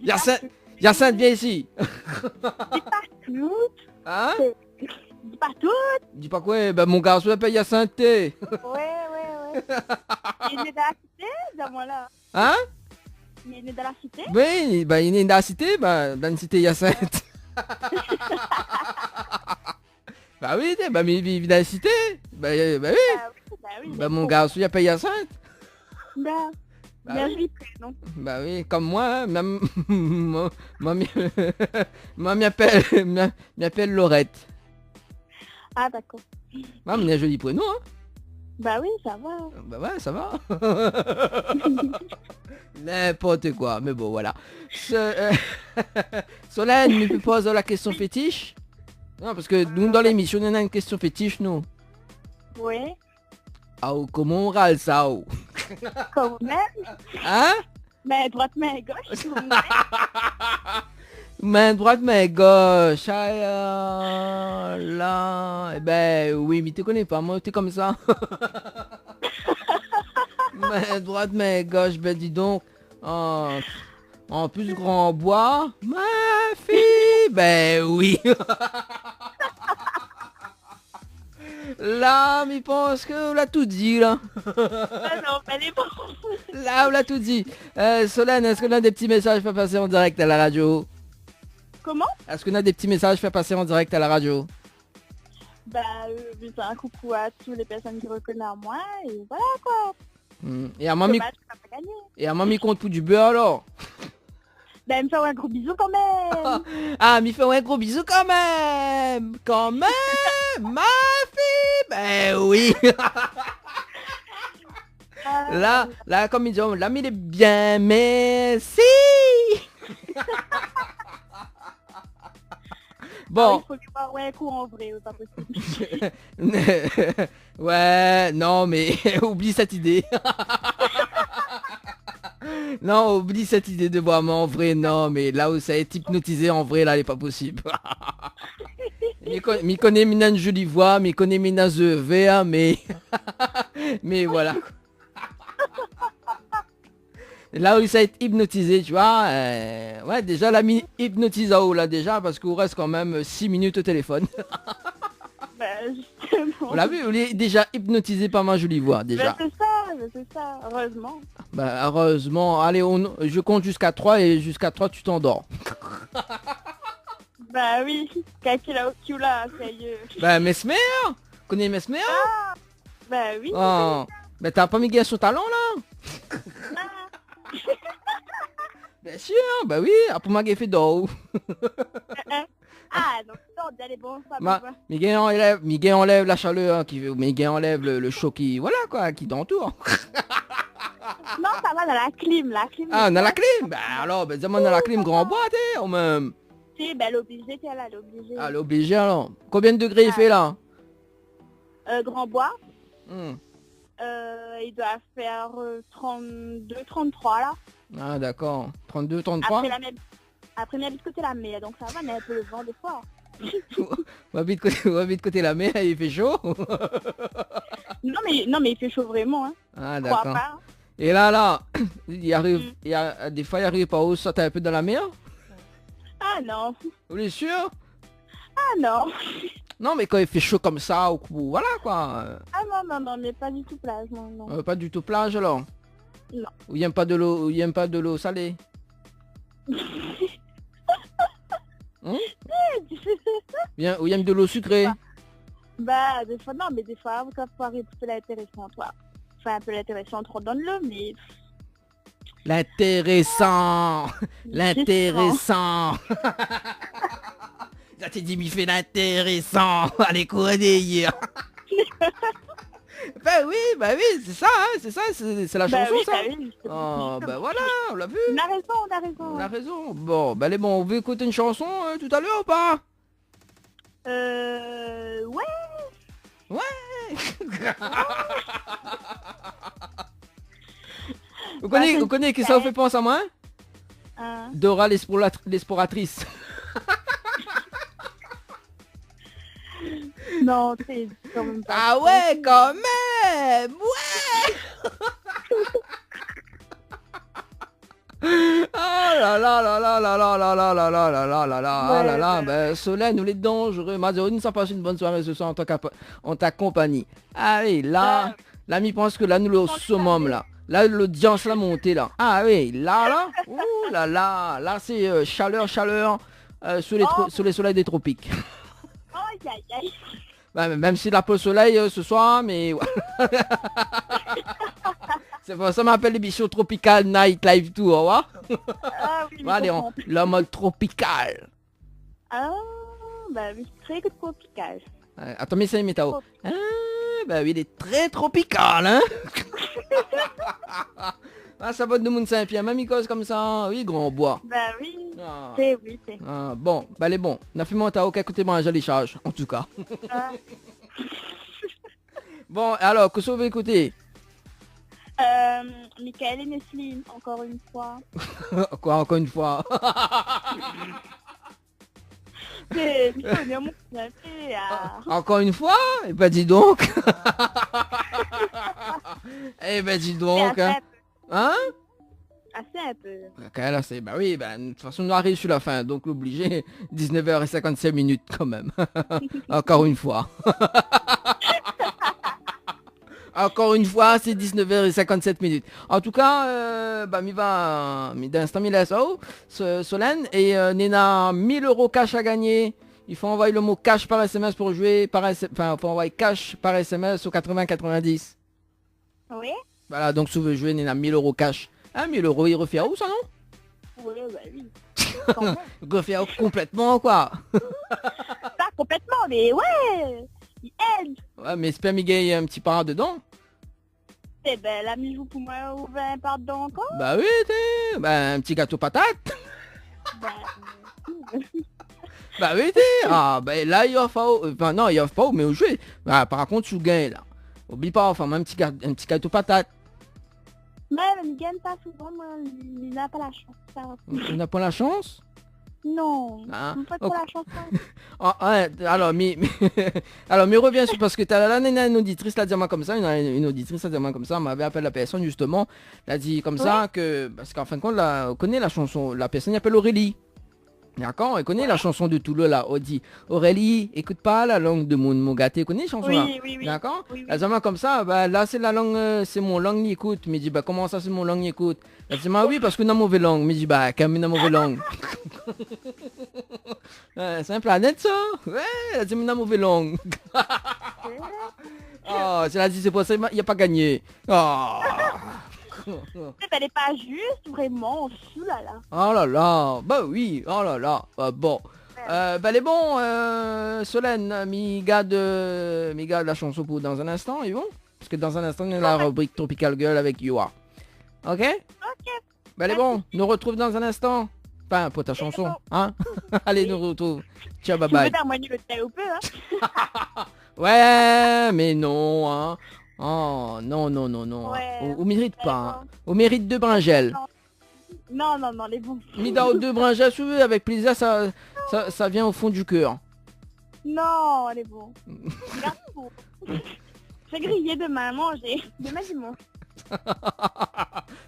Hyacinthe, viens ici. C'est pas clout. Hein? Dis pas tout. Dis pas quoi, ben mon garçon appelle Hyacinthe. Ouais. Il est né dans la cité, dis-moi là. Hein? Il est né dans la cité. Oui, ben il est dans la cité, ben dans une cité Hyacinthe. Bah oui, bah mais il vit dans la cité. Bah oui. Bah oui. Bah mon garçon il appelle Hyacinthe. Bah Bah joli prénom. Bah oui, comme moi, hein, même moi m'appelle Laurette. Ah d'accord. Ah, mais un joli prénom, hein. Bah oui, ça va. Bah ouais, ça va. N'importe quoi, mais bon, voilà. Solène, nous pose la question fétiche. Non, parce que nous, dans l'émission, on a une question fétiche, nous. Oui. Ah, comment on râle ça, oh? Quand même. Hein? Main droite, main gauche. Main droite, main gauche. Ah, là. Eh ben, oui, mais tu connais pas, moi, t'es comme ça. Main droite, main gauche, ben dis donc. En plus grand bois. Ma fille, ben oui. Là, mais pense que on l'a tout dit, là. Ah non, elle est bon. Là, on l'a tout dit. Solène, est-ce qu'on a des petits messages à faire passer en direct à la radio? Comment? Est-ce qu'on a des petits messages à faire passer en direct à la radio? Bah, un coucou à toutes les personnes qui reconnaissent moi, et voilà quoi. Et à mamie... Dommage qu'on n'a pas gagné. Et à mamie compte pour du beurre, alors? Bah, elle me fait un gros bisou quand même. Ah, m'y fait un gros bisou quand même. Quand même, ma fille. Ben oui. Là, comme ils disent, l'ami il est bien, merci. Bon. Il faut lui voir un coup en vrai, pas possible. Ouais, non, mais oublie cette idée. Non, oublie cette idée de voir en vrai, non, mais là où ça a été hypnotisé en vrai, là, elle est pas possible. M'y connais une jolie voix, m'y connais une VA, mais... mais voilà. Là où ça a été hypnotisé, tu vois, ouais, déjà la hypnotise à haut, là, déjà, parce qu'on reste quand même 6 minutes au téléphone. Bah, justement. On l'a vu, on est déjà hypnotisé par ma jolie voix, déjà. Bah, c'est ça, heureusement. Bah, heureusement, allez, je compte jusqu'à 3 et jusqu'à 3, tu t'endors. Bah oui, Kakila Okula, sérieux. Bah, Mesmer, connais Mesmer? Ah, bah oui. Oh, bah t'as pas mis son talent, là? Bien sûr, bah oui, après ma fait d'eau. Ah, donc non, d'aller bon, ça Miguel enlève la chaleur, Miguel enlève le chaud qui, voilà quoi, qui t'entoure. Non, ça va dans la clim, Ah, dans la clim? Bah alors, bah dis-moi dans la clim, grand bois, t'es, ou même. Si, bah l'obligé, t'es là, l'obligé. Ah, l'obligé alors. Combien de degrés il fait là? Grand bois. Il doit faire 32, 33 là. Ah d'accord, 32, 33. Après, on habite côté la mer, donc ça va, mais un peu le vent des fois. On habite côté la mer, il fait chaud. non mais il fait chaud vraiment, hein. Ah d'accord. Et là, il arrive, des fois il arrive pas où sauter un peu dans la mer. Ah non. Vous êtes sûr? Ah non. Non mais quand il fait chaud comme ça, voilà quoi. Ah non, mais pas du tout plage, non. Pas du tout plage alors? Non. Ou il aime pas de l'eau salée? Ou il aime de l'eau sucrée? Bah des fois non, mais des fois ça peut arriver un peu l'intéressant, toi. Enfin un peu l'intéressant trop dans l'eau, mais... L'intéressant. Là t'es dit, m'y fait l'intéressant. Allez, courir hier. Bah oui, c'est ça, hein, c'est la chanson, oui, ça. Oui, oh, bah voilà, on l'a vu. On a raison. Bon, bah allez, bon, on veut écouter une chanson tout à l'heure ou pas? Ouais. Vous connaissez qui ça vous fait penser à moi? Dora l'exploratrice. Non, c'est quand même pas... Ah ouais, quand même. Ouais. Ah là là là là là là là là là là là là là là ah là là, Ouais. ben Solène, vous êtes dangereux. Mazorine, ça passe une bonne soirée ce soir en ta compagnie. Allez, là, l'ami pense que là, nous le au summum là. Là, l'audience l'a monté là. Ah oui, là, ouh là là, là c'est chaleur sous les soleils des tropiques. Aïe, aïe, aïe. Bah, même s'il a pas le soleil ce soir, mais... C'est pour ça qu'on m'appelle les bichons tropical night live tour, ouais. Ah oui, mais Allez, comprends. le mode tropical. Ah, bah oui, très tropical. Attends, mais c'est météo. Ah, bah oui, il est très tropical, hein. Ah, ça va de monde Saint-Pierre, même il cause comme ça. Oui, grand bois. Bah oui, Ah. c'est. Ah, bon, bah les bons. On a fait mon tao, écoutez moi, je les charge, en tout cas. Ah. Bon, alors, que ça vous écouter? Michael et Nestlé, encore une fois. Quoi, encore une fois? C'est Michael, mon café, ah. Encore une fois? Eh ben dis donc. Eh ben dis donc. Hein? Hein? Assez un peu. Ok, là c'est... Bah oui, bah, de toute façon on arrive sur la fin, donc l'obligé, 19h57 minutes quand même. Encore une fois. Encore une fois, c'est 19h57 minutes. En tout cas, bah d'instant mi laisse Solène et Nena 1000 € cash à gagner. Il faut envoyer le mot cash par SMS pour jouer il faut envoyer cash par SMS au 80-90. Oui? Voilà, donc si vous voulez jouer Nena 1000 € cash. Ah, 1000 €, il refait à où ça, non? Oui, bah oui. Il refait à où complètement, quoi. Pas complètement, mais ouais. Il aide. Ouais, mais c'est pas Miguel, un petit part dedans. Eh ben, l'ami joue pour moi ou 20 par dedans encore. Bah oui, bah un petit gâteau patate. Bah, Bah oui, ah, bah là, il offre pas, enfin non, il offre pas, mais au jeu. Bah, par contre, tu gagnes, là. Oublie pas, enfin, un petit gâteau patate. mais il gagne pas souvent, moi, il n'a pas la chance. Ça. On n'a pas la chance? Non, Ah, on pas trop ok. la chance. Ah, ouais, alors, alors, mais reviens sur, parce que t'as là, une auditrice, l'a dit à moi comme ça, une auditrice, l'a dit à moi comme ça, m'avait appelé la personne, justement, l'a dit comme ça, que, parce qu'en fin de compte, on connaît la chanson, la personne s'appelle Aurélie. D'accord, elle connaît la chanson de Toulon là, on dit Aurélie, écoute pas la langue de mon gâté, connaît la chanson là? Oui. D'accord? Oui, oui. Elle dit comme ça, bah là c'est la langue, c'est mon langue écoute. Mais dit bah comment ça c'est mon langue écoute? Elle dit bah oui parce que n'a mauvaise langue. Mais dit bah quand même n'a mauvaise langue. C'est un planète ça? Ouais, elle dit n'a mauvaise langue. Oh, c'est la dit c'est pour ça il a pas gagné. Oh. Elle est pas juste, vraiment, là. Oh là là, bah oui, oh là là, bon. Bah les bons, Solène, mi gars de la chanson pour dans un instant, ils vont? Parce que dans un instant, on a la rubrique Tropical Girl avec Yoa. Ok? Ok. Bah les bons, nous retrouve dans un instant. Enfin, pour ta chanson, hein? Allez, nous retrouve. Ciao, bye bye. Tu veux témoigner le tel ou peu, hein? Ouais, mais non, hein. Oh, non. Ouais, On mérite pas, hein. On mérite 2 bringelles. Non, les bons. Mida aux 2 bringelles, si vous voulez, avec plaisir, ça vient au fond du cœur. Non, les bons. Garçon. J'ai grillé demain à manger. Demain dimanche.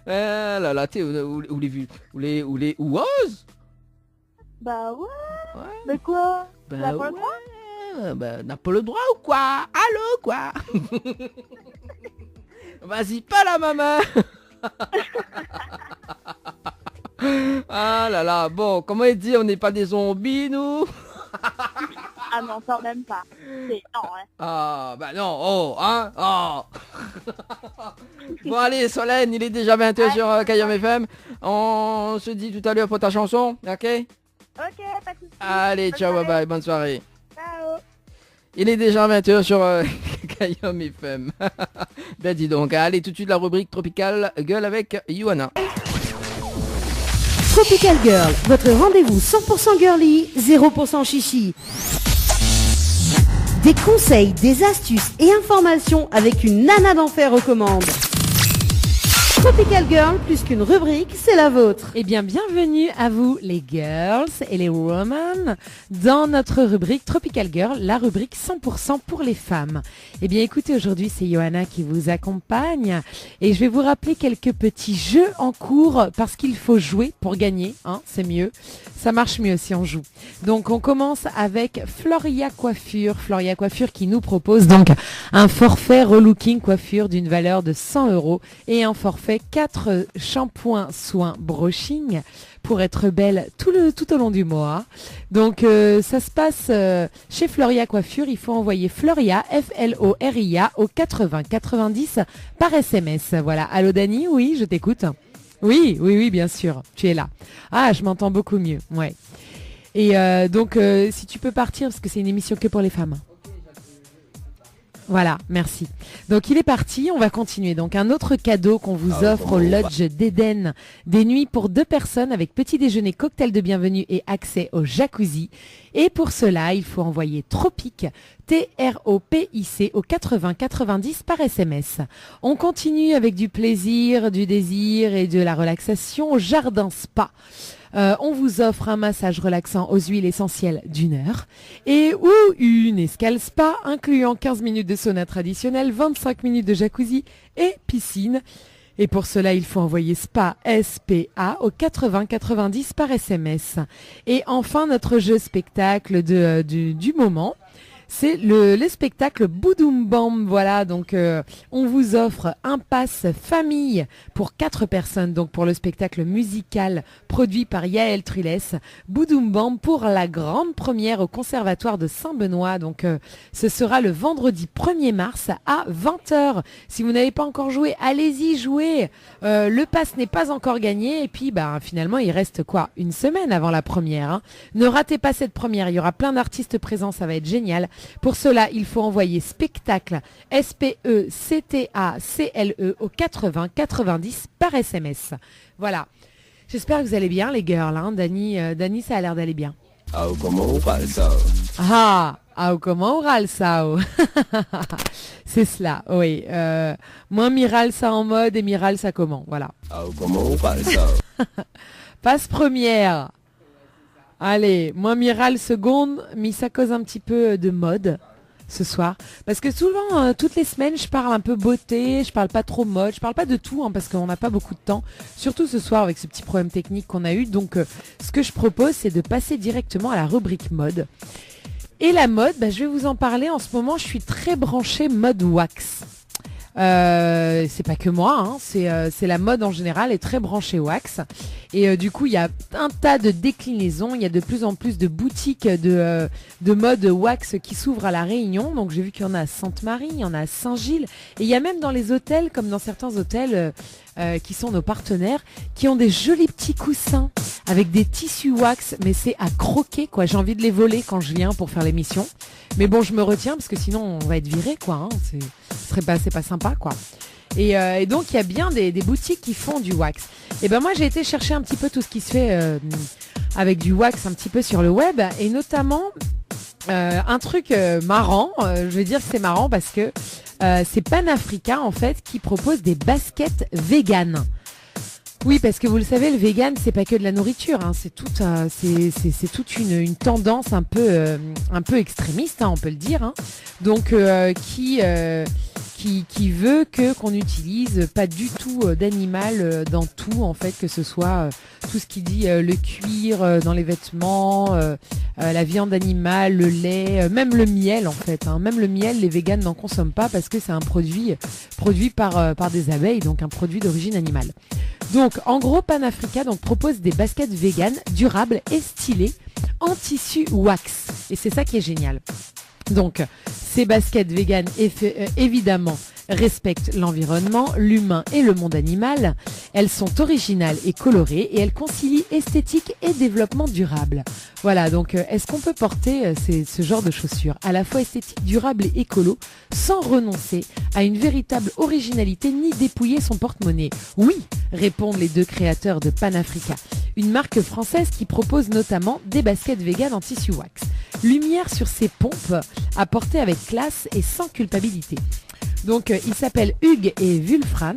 Là, tu sais, où les oses? Bah ouais. Ouais. Mais quoi? Bah T'as pas le droit? ouais, bah n'a pas le droit ou quoi? Allô, quoi? Vas-y, pas la maman. Ah là là, bon, comment il dit, on n'est pas des zombies, nous? Ah non, quand même pas. C'est non, hein. Ah, bah non, oh, hein, oh. Bon, allez, Solène, il est déjà 20h sur Kayam FM. On se dit tout à l'heure pour ta chanson, ok? Ok, pas de soucis. Allez, ciao, bye bye, bonne soirée. Ciao. Il est déjà 20h sur Kayam FM. Ben dis donc, allez tout de suite la rubrique Tropical Girl avec Yuana. Tropical Girl, votre rendez-vous 100% girly, 0% chichi. Des conseils, des astuces et informations avec une nana d'enfer aux commandes. Tropical Girl, plus qu'une rubrique, c'est la vôtre. Eh bien, bienvenue à vous les girls et les women dans notre rubrique Tropical Girl, la rubrique 100% pour les femmes. Eh bien, écoutez, aujourd'hui, c'est Johanna qui vous accompagne et je vais vous rappeler quelques petits jeux en cours parce qu'il faut jouer pour gagner, hein, c'est mieux. Ça marche mieux si on joue. Donc, on commence avec Floria Coiffure. Floria Coiffure qui nous propose donc un forfait relooking coiffure d'une valeur de 100 € et un forfait 4 shampoings soins brushing pour être belle tout au long du mois. Donc, ça se passe chez Floria Coiffure. Il faut envoyer Floria, Floria au 80 90 par SMS. Voilà. Allô Dani, oui, je t'écoute. Oui, bien sûr, tu es là. Ah, je m'entends beaucoup mieux, ouais. Et donc, si tu peux partir, parce que c'est une émission que pour les femmes. Voilà, merci. Donc, il est parti, on va continuer. Donc, un autre cadeau qu'on vous offre au Lodge d'Éden. Des nuits pour 2 personnes avec petit déjeuner, cocktail de bienvenue et accès au jacuzzi. Et pour cela, il faut envoyer Tropic, TROPIC au 80 90 par SMS. On continue avec du plaisir, du désir et de la relaxation au Jardin Spa. On vous offre un massage relaxant aux huiles essentielles d'1 heure et ou une escale spa incluant 15 minutes de sauna traditionnel, 25 minutes de jacuzzi et piscine. Et pour cela, il faut envoyer SPA, SPA au 80 90 par SMS. Et enfin, notre jeu spectacle du moment, c'est le spectacle Boudoum Bam. Voilà, donc on vous offre un pass famille pour 4 personnes, donc pour le spectacle musical produit par Yael Triles, Boudoum Bam pour la grande première au Conservatoire de Saint-Benoît. Donc ce sera le vendredi 1er mars à 20h. Si vous n'avez pas encore joué, allez-y jouer. Le pass n'est pas encore gagné et puis finalement il reste quoi, une semaine avant la première, hein. Ne ratez pas cette première, il y aura plein d'artistes présents, ça va être génial. Pour cela, il faut envoyer spectacle SPECTACLE au 80 90 par SMS. Voilà. J'espère que vous allez bien les girls, hein. Dani, ça a l'air d'aller bien. Comment oral sao. C'est cela, oui. Moins miral ça en mode et miral ça comment. Voilà. Passe première. Allez, moi Miral seconde, mais ça cause un petit peu de mode ce soir. Parce que souvent, toutes les semaines, je parle un peu beauté, je parle pas trop mode, je parle pas de tout, hein, parce qu'on n'a pas beaucoup de temps. Surtout ce soir avec ce petit problème technique qu'on a eu. Donc, ce que je propose, c'est de passer directement à la rubrique mode. Et la mode, je vais vous en parler. En ce moment, je suis très branchée mode wax. C'est pas que moi, hein, c'est la mode en général est très branchée wax et du coup il y a un tas de déclinaisons, il y a de plus en plus de boutiques de mode wax qui s'ouvrent à La Réunion. Donc j'ai vu qu'il y en a à Sainte-Marie, il y en a à Saint-Gilles et il y a même dans les hôtels, comme dans certains hôtels qui sont nos partenaires, qui ont des jolis petits coussins avec des tissus wax, mais c'est à croquer quoi. J'ai envie de les voler quand je viens pour faire l'émission, mais bon je me retiens parce que sinon on va être viré quoi, hein. C'est pas sympa quoi. Et donc il y a bien des boutiques qui font du wax. Et moi j'ai été chercher un petit peu tout ce qui se fait avec du wax un petit peu sur le web et notamment un truc marrant. Je vais dire que c'est marrant parce que c'est Panafrica en fait qui propose des baskets véganes. Oui, parce que vous le savez, le vegan, c'est pas que de la nourriture, hein, c'est toute une tendance un peu extrémiste, hein, on peut le dire, hein. Donc qui veut qu'on utilise pas du tout d'animal dans tout, en fait, que ce soit tout ce qui dit le cuir dans les vêtements, la viande animale, le lait, même le miel en fait, hein. Même le miel, les véganes n'en consomment pas parce que c'est un produit par des abeilles, donc un produit d'origine animale. Donc en gros, Panafrica propose des baskets véganes durables et stylées en tissu wax. Et c'est ça qui est génial. Donc ces baskets véganes évidemment respectent l'environnement, l'humain et le monde animal. Elles sont originales et colorées et elles concilient esthétique et développement durable. Voilà, donc est-ce qu'on peut porter ce genre de chaussures à la fois esthétique, durable et écolo sans renoncer à une véritable originalité ni dépouiller son porte-monnaie? Oui, répondent les 2 créateurs de Panafrica, une marque française qui propose notamment des baskets véganes en tissu wax. Lumière sur ces pompes à porter avec classe et sans culpabilité. Donc ils s'appellent Hugues et Wulfran,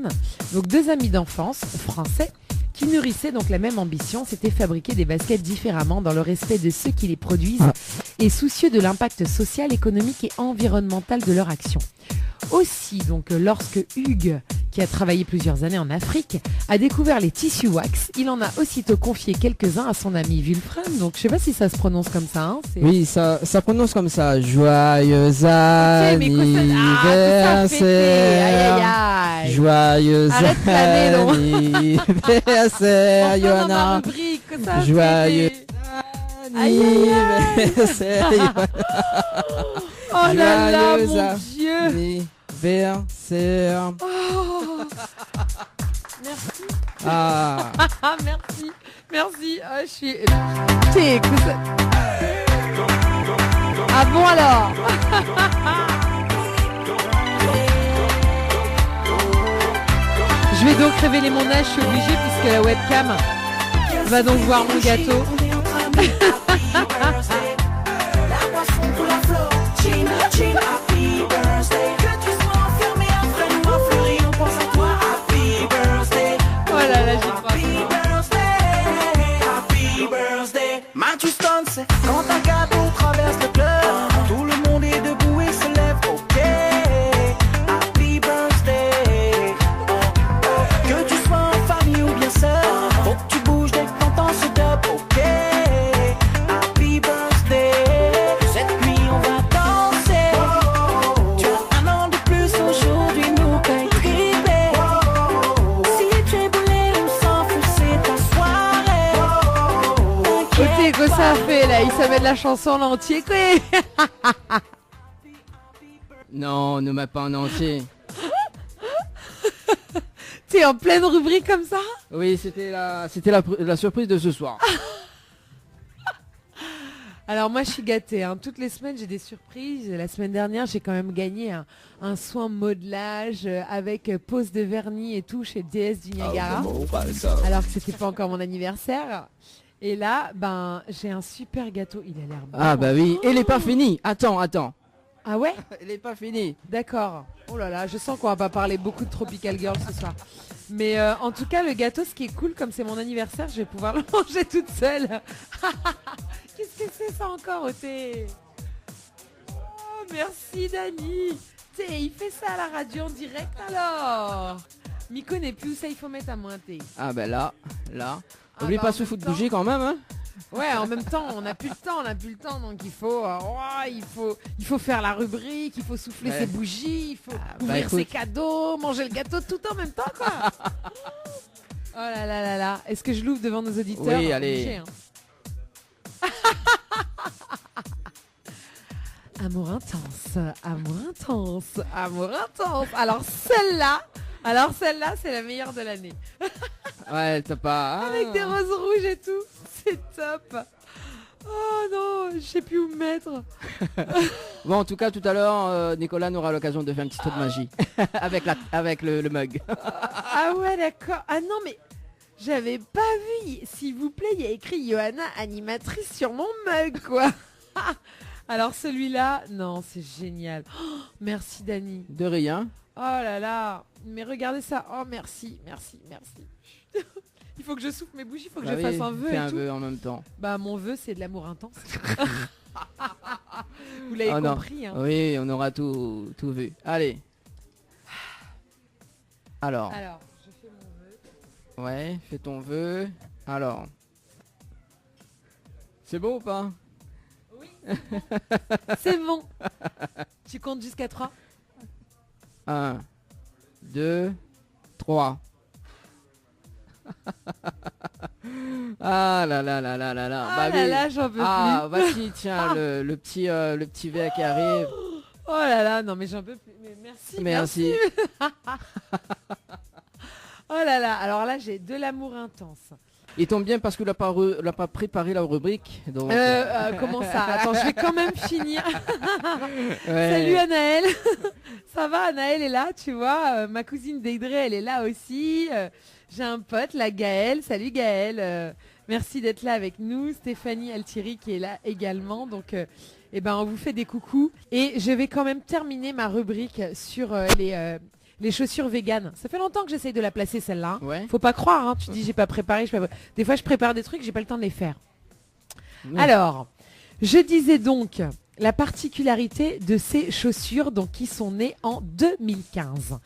donc 2 amis d'enfance français qui nourrissaient donc la même ambition, c'était fabriquer des baskets différemment dans le respect de ceux qui les produisent et soucieux de l'impact social, économique et environnemental de leur action. Aussi, donc, lorsque Hugues, qui a travaillé plusieurs années en Afrique, a découvert les tissus wax, il en a aussitôt confié quelques-uns à son ami Wulfran. Donc, je sais pas si ça se prononce comme ça. Hein, oui, ça prononce comme ça. Joyeux anniversaire. Aïe, aïe, aïe. Joyeux anniversaire, Johanna. Joyeux anniversaire. Oh là là, mon Dieu. Anniversaire. Oh. Merci. Ah. Merci. Oh, je suis... Ah bon alors. Je vais donc révéler mon âge, je suis obligée puisque la webcam va donc voir mon gâteau. Oh là là, j'y crois. Quand un gâteau traverse le club, tout le monde est debout et se lève, ok. Happy birthday. Que tu sois en famille ou bien seul, faut que tu bouges dès que t'entends ce dub, ok. Happy birthday. Cette nuit on va danser. Tu as un an de plus aujourd'hui, nous paye triplé. Si tu es boulé, on s'en fout, c'est ta soirée. Écoutez, que ça fait là, il savait de la chanson en entier, quoi. Non, ne mets pas en entier. T'es en pleine rubrique comme ça? Oui, c'était la surprise de ce soir. Alors moi je suis gâtée, hein. Toutes les semaines j'ai des surprises. La semaine dernière j'ai quand même gagné un soin modelage avec pose de vernis et tout chez DS du Niagara. Alors que c'était pas encore mon anniversaire. Et là, ben j'ai un super gâteau, il a l'air bon. Ah bah oui, et il est pas fini. Attends. Ah ouais? Il est pas fini. D'accord. Oh là là, je sens qu'on va pas parler beaucoup de Tropical Girl ce soir. Mais en tout cas, le gâteau, ce qui est cool, comme c'est mon anniversaire, je vais pouvoir le manger toute seule. Qu'est-ce que c'est ça encore, Othé? Oh, merci Dani. Il fait ça à la radio en direct alors. Miko n'est plus où ça, il faut mettre à mointer. Ah bah là. Oublie pas ce foot bouger quand même, hein. Ouais, en même temps, on n'a plus le temps, donc il faut faire la rubrique, il faut souffler ses bougies, il faut ouvrir ses cadeaux, manger le gâteau tout en même temps, quoi. Oh là là là là. Est-ce que je l'ouvre devant nos auditeurs? Oui, allez. Amour intense. Alors celle-là, c'est la meilleure de l'année. Ouais, t'as pas... Avec des roses rouges et tout. C'est top. Oh non, je sais plus où me mettre. Bon, en tout cas, tout à l'heure, Nicolas aura l'occasion de faire un petit tour de magie. avec le mug. Ah ouais, d'accord. Ah non, mais j'avais pas vu. S'il vous plaît, il y a écrit Johanna animatrice sur mon mug, quoi. Alors celui-là, non, c'est génial. Oh, merci Dani. De rien. Oh là là, mais regardez ça. Oh merci. Il faut que je souffle mes bougies, il faut que je fasse un vœu. Fais et un tout. vœu en même temps. Bah mon vœu c'est de l'amour intense. Vous l'avez compris, hein. Oui, on aura tout vu. Allez. Alors, je fais mon vœu. Ouais, fais ton vœu. Alors. C'est bon ou pas? Oui. C'est bon. Tu comptes jusqu'à 3? 1, 2, 3. Ah là là là là là là. Ah là là, j'en peux plus. Ah, voici, tiens, le petit verre qui arrive. Oh là là, non mais j'en peux plus. Mais merci. Oh là là, alors là j'ai de l'amour intense. Il tombe bien parce qu'il n'a pas préparé la rubrique. Donc... Comment ça? Attends, je vais quand même finir. Ouais. Salut Anaëlle. Ça va, Anaëlle est là, tu vois. Ma cousine Deidre, elle est là aussi. J'ai un pote, la Gaëlle. Salut Gaëlle. Merci d'être là avec nous. Stéphanie Altieri qui est là également. Donc Eh ben, on vous fait des coucous. Et je vais quand même terminer ma rubrique sur les chaussures véganes. Ça fait longtemps que j'essaye de la placer celle-là. Ouais. Faut pas croire, hein. Tu dis j'ai pas préparé. Des fois je prépare des trucs, j'ai pas le temps de les faire. Oui. Alors, je disais donc la particularité de ces chaussures donc, qui sont nées en 2015.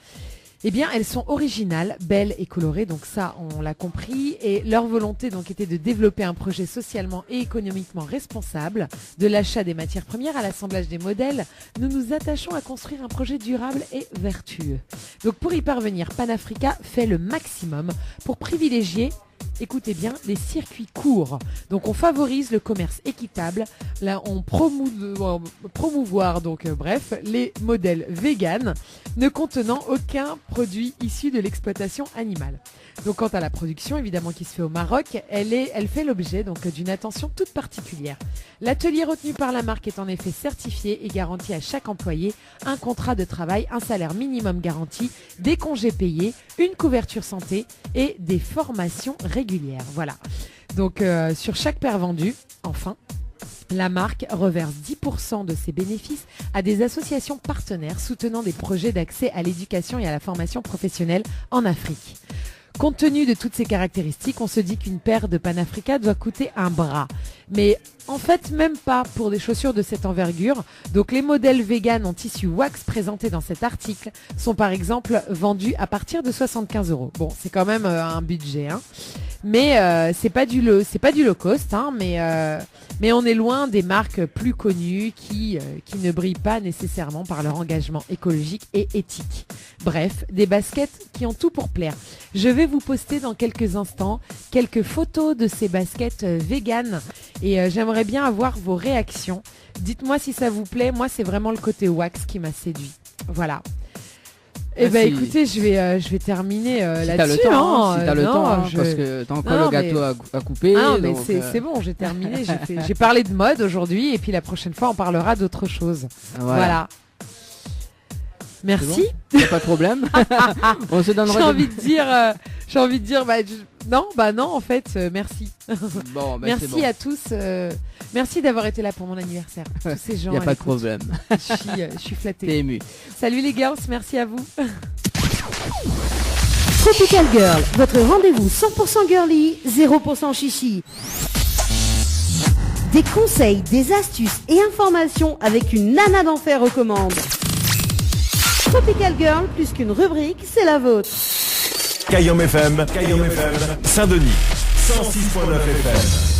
Eh bien, elles sont originales, belles et colorées, donc ça, on l'a compris. Et leur volonté donc était de développer un projet socialement et économiquement responsable, de l'achat des matières premières à l'assemblage des modèles. Nous nous attachons à construire un projet durable et vertueux. Donc, pour y parvenir, Panafrica fait le maximum pour privilégier, écoutez bien, les circuits courts. Donc on favorise le commerce équitable. Là, on promouvoir donc bref les modèles véganes ne contenant aucun produit issu de l'exploitation animale. Donc quant à la production, évidemment qui se fait au Maroc, elle fait l'objet donc d'une attention toute particulière. L'atelier retenu par la marque est en effet certifié et garantit à chaque employé un contrat de travail, un salaire minimum garanti, des congés payés, une couverture santé et des formations régulières. Voilà. Donc sur chaque paire vendue, enfin, la marque reverse 10% de ses bénéfices à des associations partenaires soutenant des projets d'accès à l'éducation et à la formation professionnelle en Afrique. Compte tenu de toutes ces caractéristiques, on se dit qu'une paire de Panafrica doit coûter un bras. Mais en fait, même pas pour des chaussures de cette envergure. Donc les modèles vegan en tissu wax présentés dans cet article sont par exemple vendus à partir de 75 €. Bon, c'est quand même un budget, hein. Mais c'est pas du low cost, hein, mais on est loin des marques plus connues qui ne brillent pas nécessairement par leur engagement écologique et éthique. Bref, des baskets qui ont tout pour plaire. Je vais vous poster dans quelques instants quelques photos de ces baskets véganes et j'aimerais bien avoir vos réactions. Dites-moi si ça vous plaît. Moi, c'est vraiment le côté wax qui m'a séduit. Voilà. Eh ben écoutez, je vais terminer là-dessus. Si t'as le temps, parce que t'as encore le gâteau à couper. Ah non, mais c'est bon, j'ai terminé. J'ai parlé de mode aujourd'hui et puis la prochaine fois, on parlera d'autre chose. Voilà. Merci. Bon, pas de problème. On se donnera. J'ai envie de dire, non, en fait, merci. Bon, merci bon. à tous. Merci d'avoir été là pour mon anniversaire. Tous ces gens. Il n'y a pas de problème. Je suis flattée. T'es ému. Salut les girls, merci à vous. Tropical Girl, votre rendez-vous 100% girly, 0% chichi. Des conseils, des astuces et informations avec une nana d'enfer aux commandes. Tropical Girl, plus qu'une rubrique, c'est la vôtre. Cayenne FM, Saint-Denis, 106.9 FM.